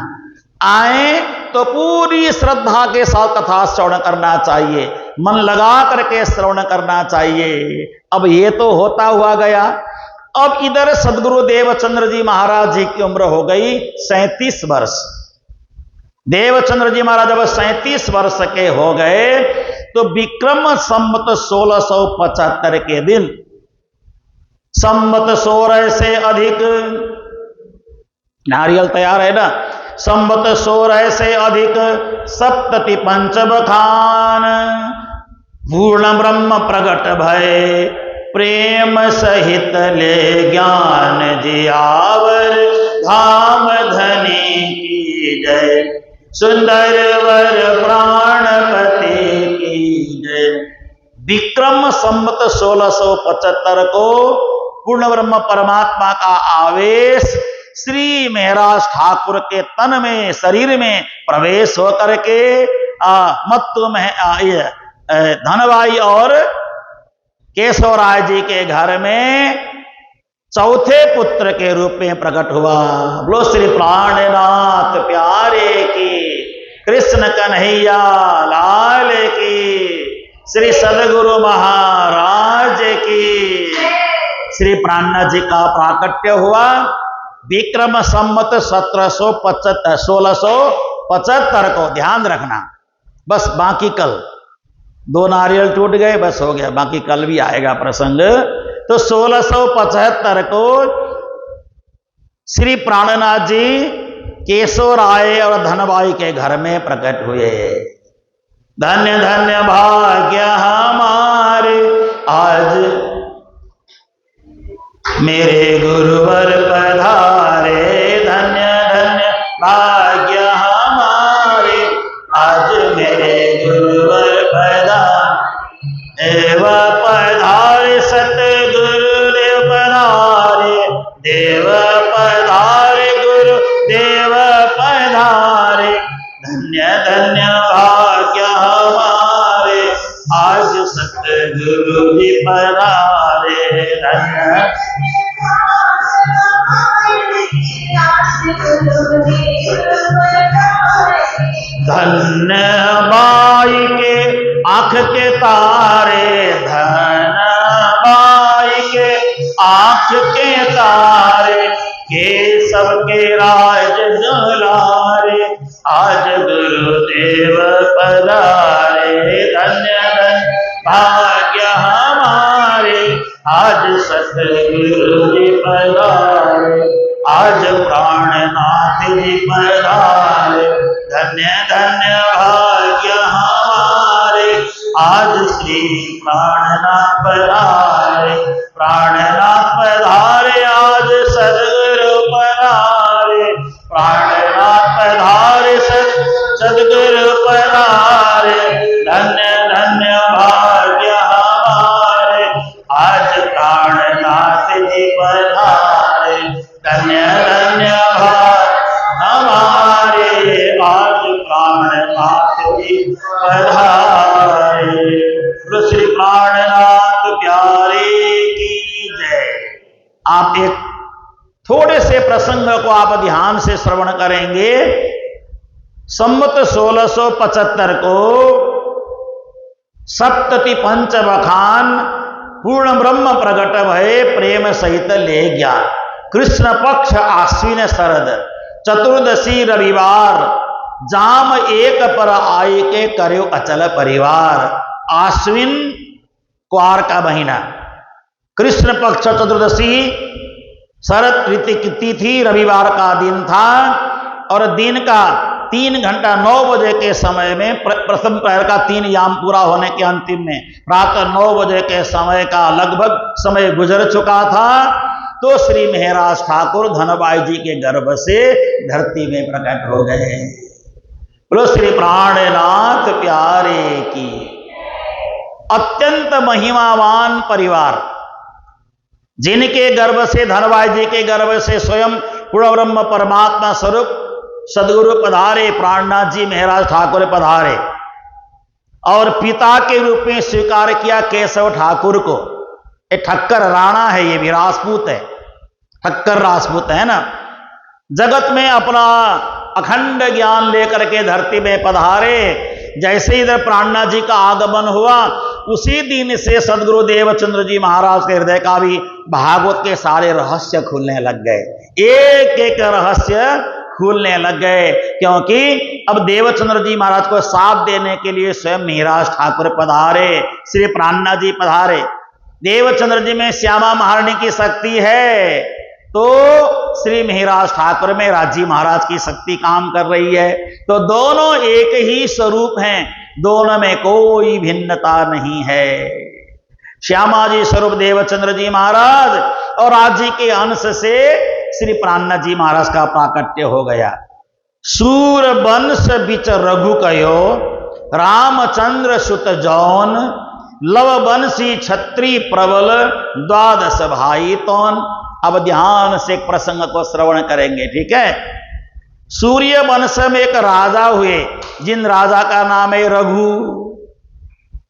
आए तो पूरी श्रद्धा के साथ कथा श्रवण करना चाहिए, मन लगा करके श्रवण करना चाहिए। अब ये तो होता हुआ गया। अब इधर सदगुरु देवचंद्र जी महाराज जी की उम्र हो गई 37 वर्ष। देवचंद्र जी महाराज जब 37 वर्ष के हो गए तो विक्रम संवत 1675 के दिन, संवत 16 से अधिक, नारियल तैयार है ना, संवत 16 से अधिक सप्तति पंच बखान, पूर्ण ब्रह्म प्रगट भय, प्रेम सहित ले ज्ञान जियावर, धाम धनी की जय, सुंदर वर प्राणपति की जय। विक्रम संवत 1675 को पूर्ण ब्रह्म परमात्मा का आवेश श्री महाराज ठाकुर के तन में, शरीर में प्रवेश होकर के मत्तु में धनभाई और केशवराय जी के घर में चौथे पुत्र के रूप में प्रकट हुआ। बोलो श्री प्राणनाथ प्यारे की, कृष्ण कन्हैया लाल की, श्री सदगुरु महाराज की। श्री प्राणनाथ जी का प्राकट्य हुआ विक्रम संवत 1675 को। ध्यान रखना, बस बाकी कल 2 नारियल टूट गए, बस हो गया, बाकी कल भी आएगा प्रसंग। तो 1675 को श्री प्राणनाथ जी केशवराय और धनबाई के घर में प्रकट हुए। धन्य धन्य भाग्य हमारे आज मेरे गुरुवर पधारे, धन्य धन्य भाग्य हमारे आज मेरे गुरुवर पधारे। देव पधारे सतगुरुदेव पधारे, देव पधारे गुरु देव पधारे, धन्य धन्य भाग्य हमारे आज सतगुरु जी पधारे। धन्य धन्य बाई के आंख के तारे, धन बाई के आंख के तारे, के सबके राज दुलारे आज गुरुदेव पधारे। धन्य धन्य भाग्य हमारे आज सतगुरु जी पधारे। आज प्राणनाथ धन्य धन्य भाग्य हमारे, आज श्री प्राणनाथ पधारे, प्राणनाथ पधारे, आज सदगुरु पधारे, प्राणनाथ पधारे, सदगुरु पधारे। धन्य धन्य भाग्य हमारे, आज प्राणनाथ जी पधारे, धन्य धन्य भाग्य हमारे, आज प्राणनाथ जी पधारे। श्री प्राणनाथ प्यारे की जय। आप एक थोड़े से प्रसंग को आप ध्यान से श्रवण करेंगे। संवत 1675 को सप्तति पंच बखान पूर्ण ब्रह्म प्रगट भय, प्रेम सहित ले गया। कृष्ण पक्ष आश्विन शरद, चतुर्दशी रविवार, जाम एक पर आय के कर्यो अचल परिवार। आश्विन क्वार का महीना, कृष्ण पक्ष चतुर्दशी, शरद ऋतु की तिथि, रविवार का दिन था और दिन का 3 घंटा 9 बजे के समय में, प्रथम प्रहर का 3 याम पूरा होने के अंतिम में प्रातः 9 बजे के समय का लगभग समय गुजर चुका था। तो श्री महाराज ठाकुर धनबाई जी के गर्भ से धरती में प्रकट हो गए। बोलो श्री प्राणनाथ प्यारे की। अत्यंत महिमावान परिवार, जिनके गर्भ से, धनबाई जी के गर्भ से स्वयं पूर्ण ब्रह्म परमात्मा स्वरूप सदगुरु पधारे, प्राणनाथ जी महाराज ठाकुर पधारे और पिता के रूप में स्वीकार किया केशव ठाकुर को। ये ठक्कर राणा है, ये भी राजपूत है, ठक्कर राजपूत है ना। जगत में अपना अखंड ज्ञान लेकर के धरती में पधारे। जैसे इधर प्राणनाथ जी का आगमन हुआ, उसी दिन से सदगुरु देवचंद्र जी महाराज के हृदय का भी भागवत के सारे रहस्य खुलने लग गए। एक एक रहस्य खुलने लग गए, क्योंकि अब देवचंद्र जी महाराज को साथ देने के लिए स्वयं महाराज ठाकुर पधारे, श्री प्राणनाथ जी पधारे। देवचंद्र जी में श्यामा महारानी की शक्ति है, तो श्री महाराज ठाकुर में राजी महाराज की शक्ति काम कर रही है। तो दोनों एक ही स्वरूप हैं, दोनों में कोई भिन्नता नहीं है। श्यामा जी स्वरूप देवचंद्र जी महाराज और राजी के अंश से श्री प्राणनाथ जी महाराज का प्राकट्य हो गया। सूर वंश बिच रघु कयो, रामचंद्र सुत जौन, लव वंशी छत्री प्रबल, द्वादश भाई तौन। अब ध्यान से एक प्रसंग को श्रवण करेंगे, ठीक है। सूर्य वंश में एक राजा हुए, जिन राजा का नाम है रघु।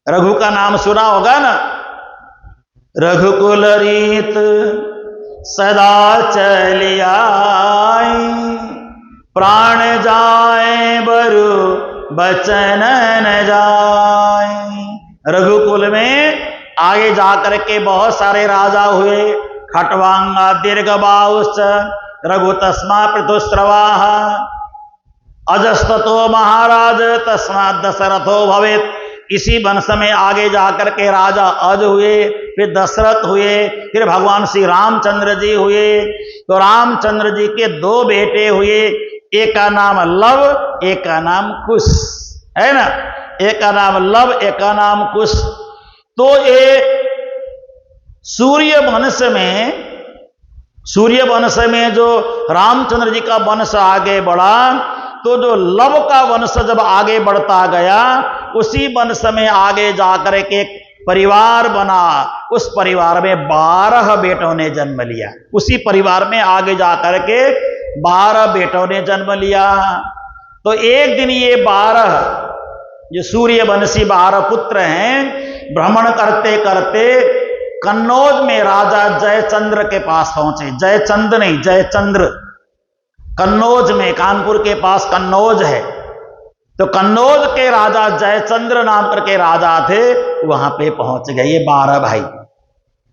रघु का नाम सुना होगा ना। रघुकुल रीत सदा चली आई, प्राण जाए बरु बचन न जाए। रघुकुल में आगे जाकर के बहुत सारे राजा हुए। खटवांगा दीर्घबाहुश्च रघु तस्मा पृथुस्रवाः, अजस्ततो महाराज तस्मात् दशरथो भवेत्। इसी वंश में आगे जाकर के राजा अज हुए, फिर दशरथ हुए, फिर भगवान श्री रामचंद्र जी हुए। तो रामचंद्र जी के 2 बेटे हुए, एक का नाम लव, एक का नाम कुश, है ना। एक का नाम लव, एक का नाम कुश। तो ये सूर्य वंश में जो रामचंद्र जी का वंश आगे बढ़ा, तो जो लव का वंश जब आगे बढ़ता गया, उसी वंश में आगे जाकर के एक परिवार बना। उस परिवार में 12 बेटों ने जन्म लिया। उसी परिवार में आगे जाकर के 12 बेटों ने जन्म लिया। तो एक दिन ये 12 जो सूर्यवंशी 12 पुत्र हैं, भ्रमण करते करते कन्नौज में राजा जयचंद्र के पास पहुंचे। जयचंद नहीं, जयचंद्र। कन्नौज में, कानपुर के पास कन्नौज है। तो कन्नौज के राजा जयचंद्र नाम करके राजा थे, वहां पे पहुंच गए ये 12 भाई।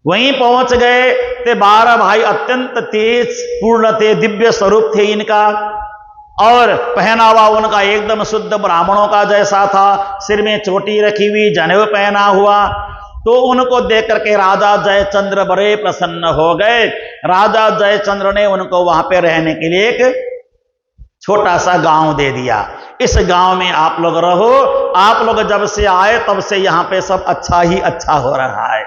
वहीं पहुंच गए थे 12 भाई। अत्यंत तेज पूर्ण थे, दिव्य स्वरूप थे इनका, और पहनावा उनका एकदम शुद्ध ब्राह्मणों का जैसा था। सिर में चोटी रखी हुई, जनेऊ पहना हुआ। तो उनको देख करके राजा जयचंद्र बड़े प्रसन्न हो गए। राजा जयचंद्र ने उनको वहां पे रहने के लिए एक छोटा सा गांव दे दिया। इस गांव में आप लोग रहो, आप लोग जब से आए तब से यहां पे सब अच्छा ही अच्छा हो रहा है।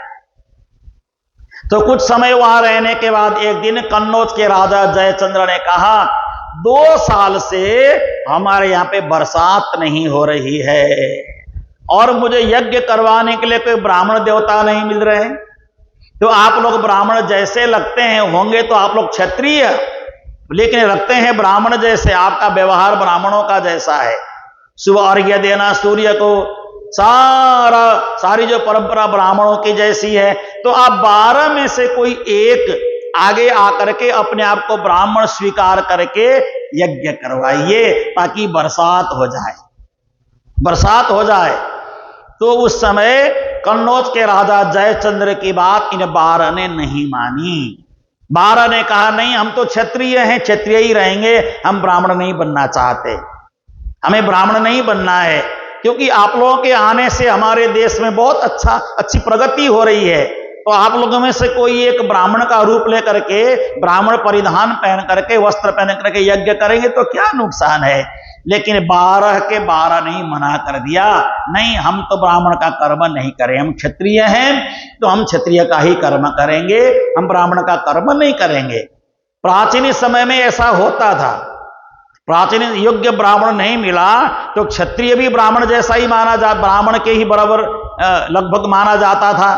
तो कुछ समय वहां रहने के बाद एक दिन कन्नौज के राजा जयचंद्र ने कहा, 2 साल से हमारे यहां पे बरसात नहीं हो रही है और मुझे यज्ञ करवाने के लिए कोई ब्राह्मण देवता नहीं मिल रहे हैं। तो आप लोग ब्राह्मण जैसे लगते हैं, होंगे तो आप लोग क्षत्रिय, लेकिन रखते हैं ब्राह्मण जैसे, आपका व्यवहार ब्राह्मणों का जैसा है। सुबह अर्घ्य देना सूर्य को, सारी जो परंपरा ब्राह्मणों की जैसी है। तो आप 12 में से कोई एक आगे आकर के अपने आप को ब्राह्मण स्वीकार करके यज्ञ करवाइए ताकि बरसात हो जाए, बरसात हो जाए। तो उस समय कन्नौज के राजा जयचंद्र की बात इन 12 ने नहीं मानी। 12 ने कहा, नहीं हम तो क्षत्रिय हैं, क्षत्रिय ही रहेंगे, हम ब्राह्मण नहीं बनना चाहते, हमें ब्राह्मण नहीं बनना है, क्योंकि आप लोगों के आने से हमारे देश में बहुत अच्छी प्रगति हो रही है। तो आप लोगों में से कोई एक ब्राह्मण का रूप लेकर के, ब्राह्मण परिधान पहन करके, वस्त्र पहन करके यज्ञ करेंगे तो क्या नुकसान है। लेकिन 12 के 12 नहीं मना कर दिया, नहीं हम तो ब्राह्मण का कर्म नहीं करें, हम क्षत्रिय हैं तो हम क्षत्रिय का ही कर्म करेंगे, हम ब्राह्मण का कर्म नहीं करेंगे। प्राचीन समय में ऐसा होता था, प्राचीन योग्य ब्राह्मण नहीं मिला तो क्षत्रिय भी ब्राह्मण जैसा ही माना जा, ब्राह्मण के ही बराबर लगभग माना जाता था,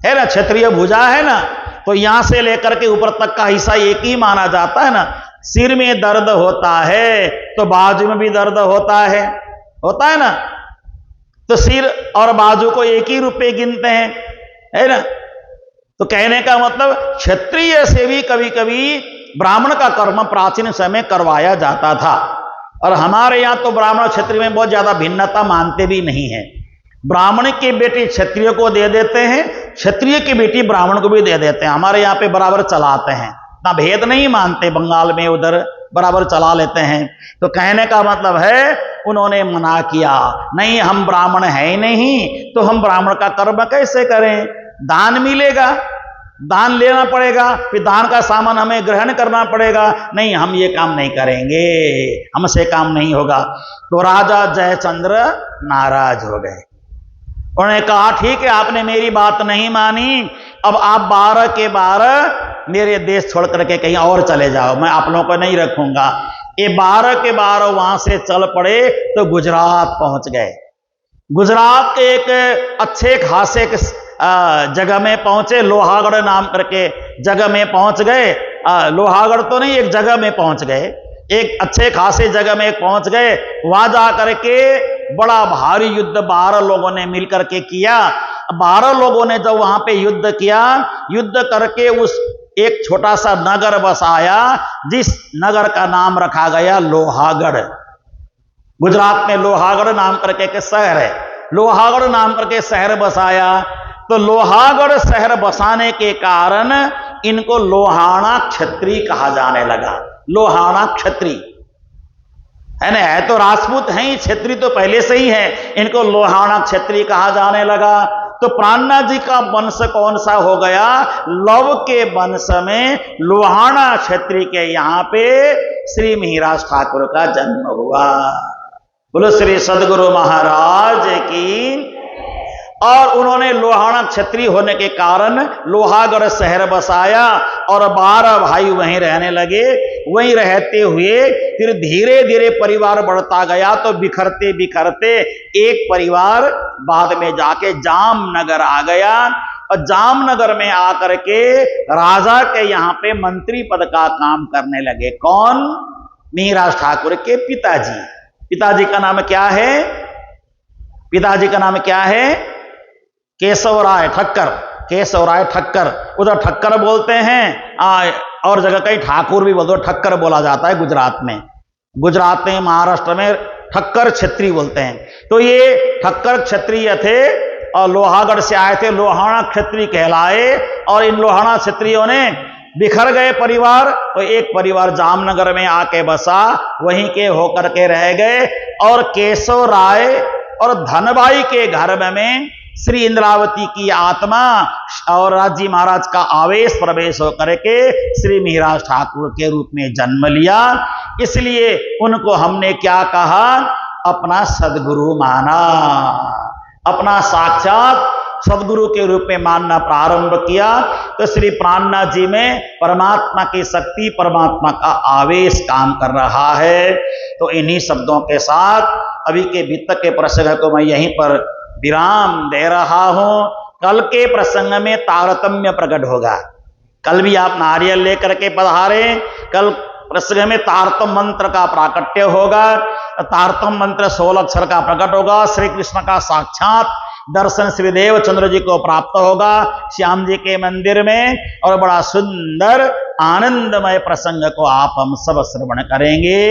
है ना। क्षत्रिय भुजा है ना, तो यहां से लेकर के ऊपर तक का हिस्सा एक ही माना जाता है ना। सिर में दर्द होता है तो बाजू में भी दर्द होता है ना। तो सिर और बाजू को एक ही रुपए गिनते हैं, है ना। तो कहने का मतलब क्षत्रिय से भी कभी कभी ब्राह्मण का कर्म प्राचीन समय करवाया जाता था। और हमारे यहां तो ब्राह्मण क्षत्रिय में बहुत ज्यादा भिन्नता मानते भी नहीं है। ब्राह्मण की बेटी क्षत्रिय को दे देते हैं, क्षत्रिय की बेटी ब्राह्मण को भी दे देते हैं। हमारे यहाँ पे बराबर चलाते हैं, ना भेद नहीं मानते। बंगाल में उधर बराबर चला लेते हैं। तो कहने का मतलब है उन्होंने मना किया, नहीं हम ब्राह्मण है ही नहीं तो हम ब्राह्मण का कर्म कैसे करें, दान मिलेगा, दान लेना पड़ेगा, फिर दान का सामान हमें ग्रहण करना पड़ेगा, नहीं हम ये काम नहीं करेंगे, हमसे काम नहीं होगा। तो राजा जयचंद्र नाराज हो गए। उन्होंने कहा, ठीक है आपने मेरी बात नहीं मानी, अब आप 12 के 12 मेरे देश छोड़ करके कहीं और चले जाओ, मैं आप लोगों को नहीं रखूंगा। ये 12 के 12 वहां से चल पड़े तो गुजरात पहुंच गए। गुजरात के एक अच्छे खासे जगह में पहुंचे, लोहागढ़ नाम करके जगह में पहुंच गए। लोहागढ़ तो नहीं, एक जगह में पहुंच गए, एक अच्छे खासे जगह में पहुंच गए। वहां जा करके बड़ा भारी युद्ध 12 लोगों ने मिलकर के किया। 12 लोगों ने जब वहां पे युद्ध किया, युद्ध करके उस एक छोटा सा नगर बसाया, जिस नगर का नाम रखा गया लोहागढ़। गुजरात में लोहागढ़ नाम करके एक शहर है, लोहागढ़ नाम करके शहर बसाया। तो लोहागढ़ शहर बसाने के कारण इनको लोहाना क्षत्रिय कहा जाने लगा। लोहाना क्षत्रिय है ना, है तो राजपूत हैं ही, क्षत्रिय तो पहले से ही है, इनको लोहाना क्षत्रिय कहा जाने लगा। तो प्राणनाथ जी का वंश कौन सा हो गया, लव के वंश में लोहाना क्षत्रिय के यहां पे श्री मिहिराज ठाकुर का जन्म हुआ। बोलो श्री सदगुरु महाराज की। और उन्होंने लोहाना क्षत्रिय होने के कारण लोहागढ़ शहर बसाया और 12 भाई वहीं रहने लगे। वहीं रहते हुए फिर धीरे धीरे परिवार बढ़ता गया, तो बिखरते बिखरते एक परिवार बाद में जाके जामनगर आ गया। और जामनगर में आकर के राजा के यहाँ पे मंत्री पद का काम करने लगे। कौन? मिहिराज ठाकुर के पिताजी। पिताजी का नाम क्या है? पिताजी का नाम क्या है? केशवराय ठक्कर। केशवराय ठक्कर, उधर ठक्कर बोलते हैं, और जगह कहीं ठाकुर भी बोलते, ठक्कर बोला जाता है गुजरात में। गुजरात में, महाराष्ट्र में ठक्कर क्षत्रिय बोलते हैं। तो ये ठक्कर क्षत्रिय थे और लोहागढ़ से आए थे, लोहाना क्षत्रिय कहलाए। और इन लोहाना क्षत्रियों ने बिखर गए परिवार, तो एक परिवार जामनगर में आके बसा, वहीं के होकर के रह गए। और केशव राय और धनबाई के घर में श्री इंद्रावती की आत्मा और राजी महाराज का आवेश प्रवेश होकर के श्री मिहिराज ठाकुर के रूप में जन्म लिया। इसलिए उनको हमने क्या कहा, अपना सदगुरु माना, अपना साक्षात सदगुरु के रूप में मानना प्रारंभ किया। तो श्री प्राणनाथ जी में परमात्मा की शक्ति, परमात्मा का आवेश काम कर रहा है। तो इन्हीं शब्दों के साथ अभी के वित्त के प्रसंग को मैं यहीं पर विराम दे रहा हूं। कल के प्रसंग में तारतम्य प्रकट होगा। कल भी आप नारियल लेकर के पधारे, कल प्रसंग में तारतम मंत्र का प्राकट्य होगा। तारतम मंत्र 16 अक्षर का प्रकट होगा। श्री कृष्ण का साक्षात दर्शन श्री देवचंद्र जी को प्राप्त होगा श्याम जी के मंदिर में, और बड़ा सुंदर आनंदमय प्रसंग को आप हम सब श्रवण करेंगे।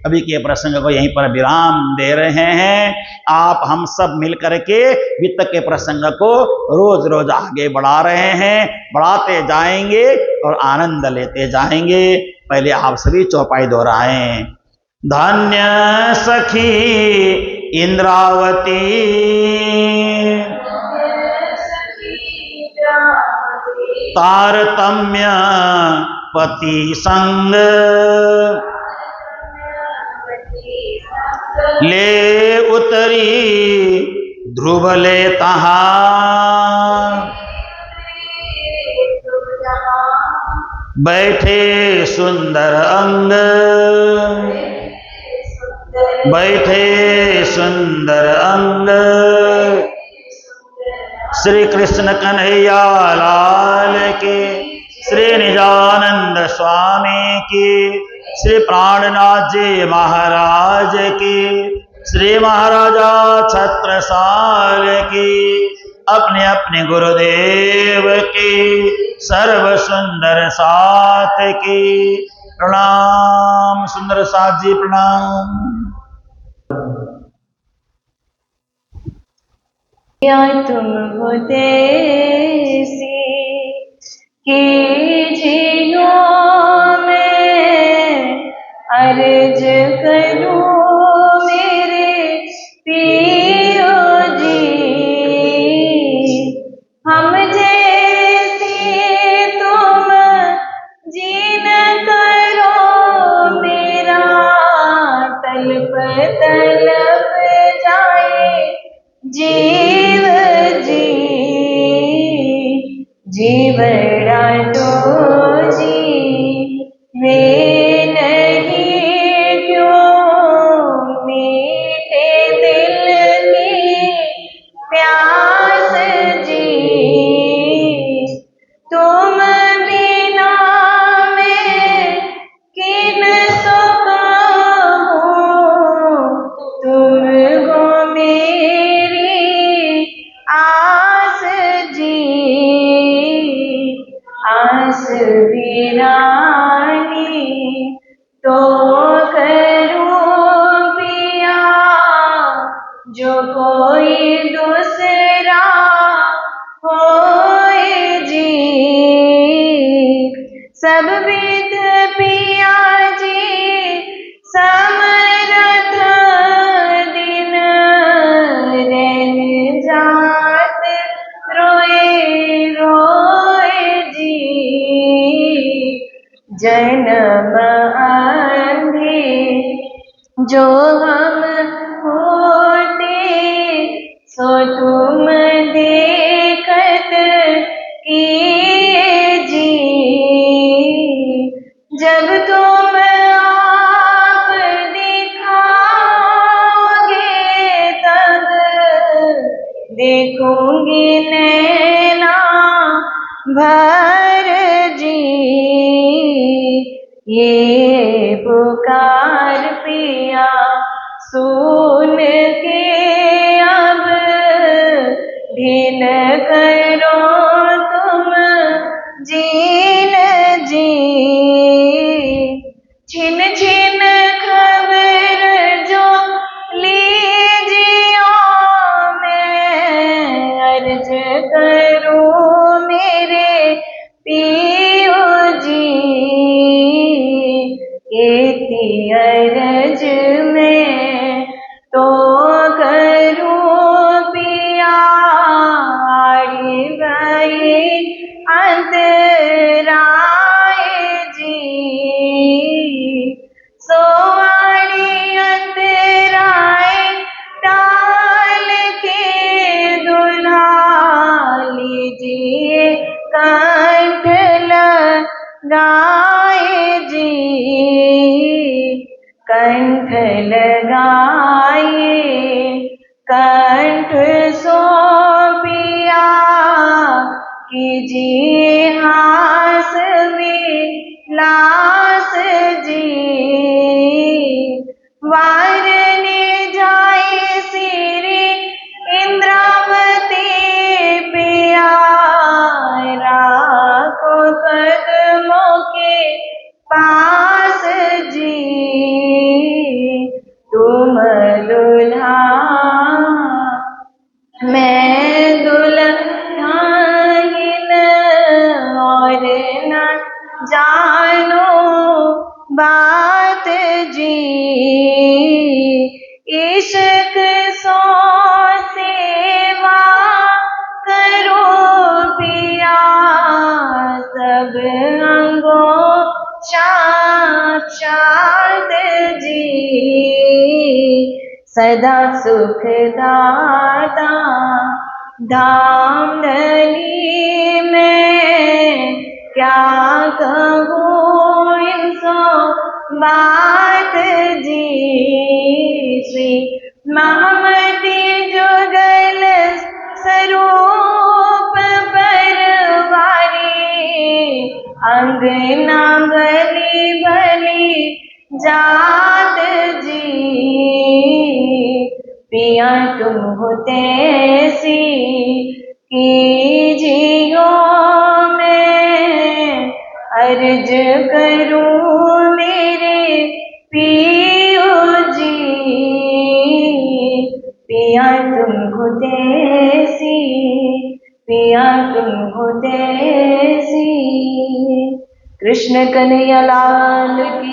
अभी के प्रसंग को यहीं पर विराम दे रहे हैं। आप हम सब मिल करके वित्त के प्रसंग को रोज रोज आगे बढ़ा रहे हैं, बढ़ाते जाएंगे और आनंद लेते जाएंगे। पहले आप सभी चौपाई दोहराएं। धन्य सखी इंद्रावती, तारतम्य पति संग, ले उतरी ध्रुव ले तहा, बैठे सुंदर अंग, बैठे सुंदर अंग। श्री कृष्ण कन्हैया लाल की, श्री निजानंद स्वामी की, श्री प्राणनाथ जी महाराज की, श्री महाराजा छत्रसाल की, अपने अपने गुरुदेव की, सर्व सुंदर साथ की। प्रणाम सुंदर साथ जी, प्रणाम। या तुम हो देसी कि जियो मैं अर्ज करूं मेरे पियो जी, हम जैसे तुम जीन करो मेरा, तलब तलब जाए जीव जी, जीवड़ा तो जी वे नहीं क्यों, मीठे दिल की प्यास जी, तुम बिना मैं किन सो कहूं, तुम हो मेरी आस जी, आस वीरानी तो करूं पिया, जो कोई दूसरा होए जी, सब विध पिया जी समरथ दिन, रैन जात रोए रोए जी, जन्म आंधे जो हम होते, सो तुम देखत किए जी, जब तुम आप दिखाओगे तब देखूंगी नैना भर जी, ये पुकार पिया सुन के अब ढील करो तुम जीन जी, छिन छिन खबर जो लीजियो मैं, अर्ज करूं मेरे पियो जी, एती अर्ज में तो करूं पिया, कंठ सौंपिया कीजिए हास विलास जी। वारने जाए सिरे इंद्रावती पिया राखो कदमों के पास जी। तुम दुल्हा मैं दुल्हन और न जानो बात जी। इश्क सो सेवा करो पिया सब अंगों साक्षात जी। सदा सुखदाता धाम धनी में क्या कहूँ इनसो बात जी। श्री महामती जुगल स्वरूप परवारी अंगना भली भली जात जी। पिया तुम हो तैसी कीजियो मैं अर्ज करूं मेरे पियो जी। पिया तुम हो तैसी पिया तुम हो तैसी। कृष्ण कन्हैया लाल की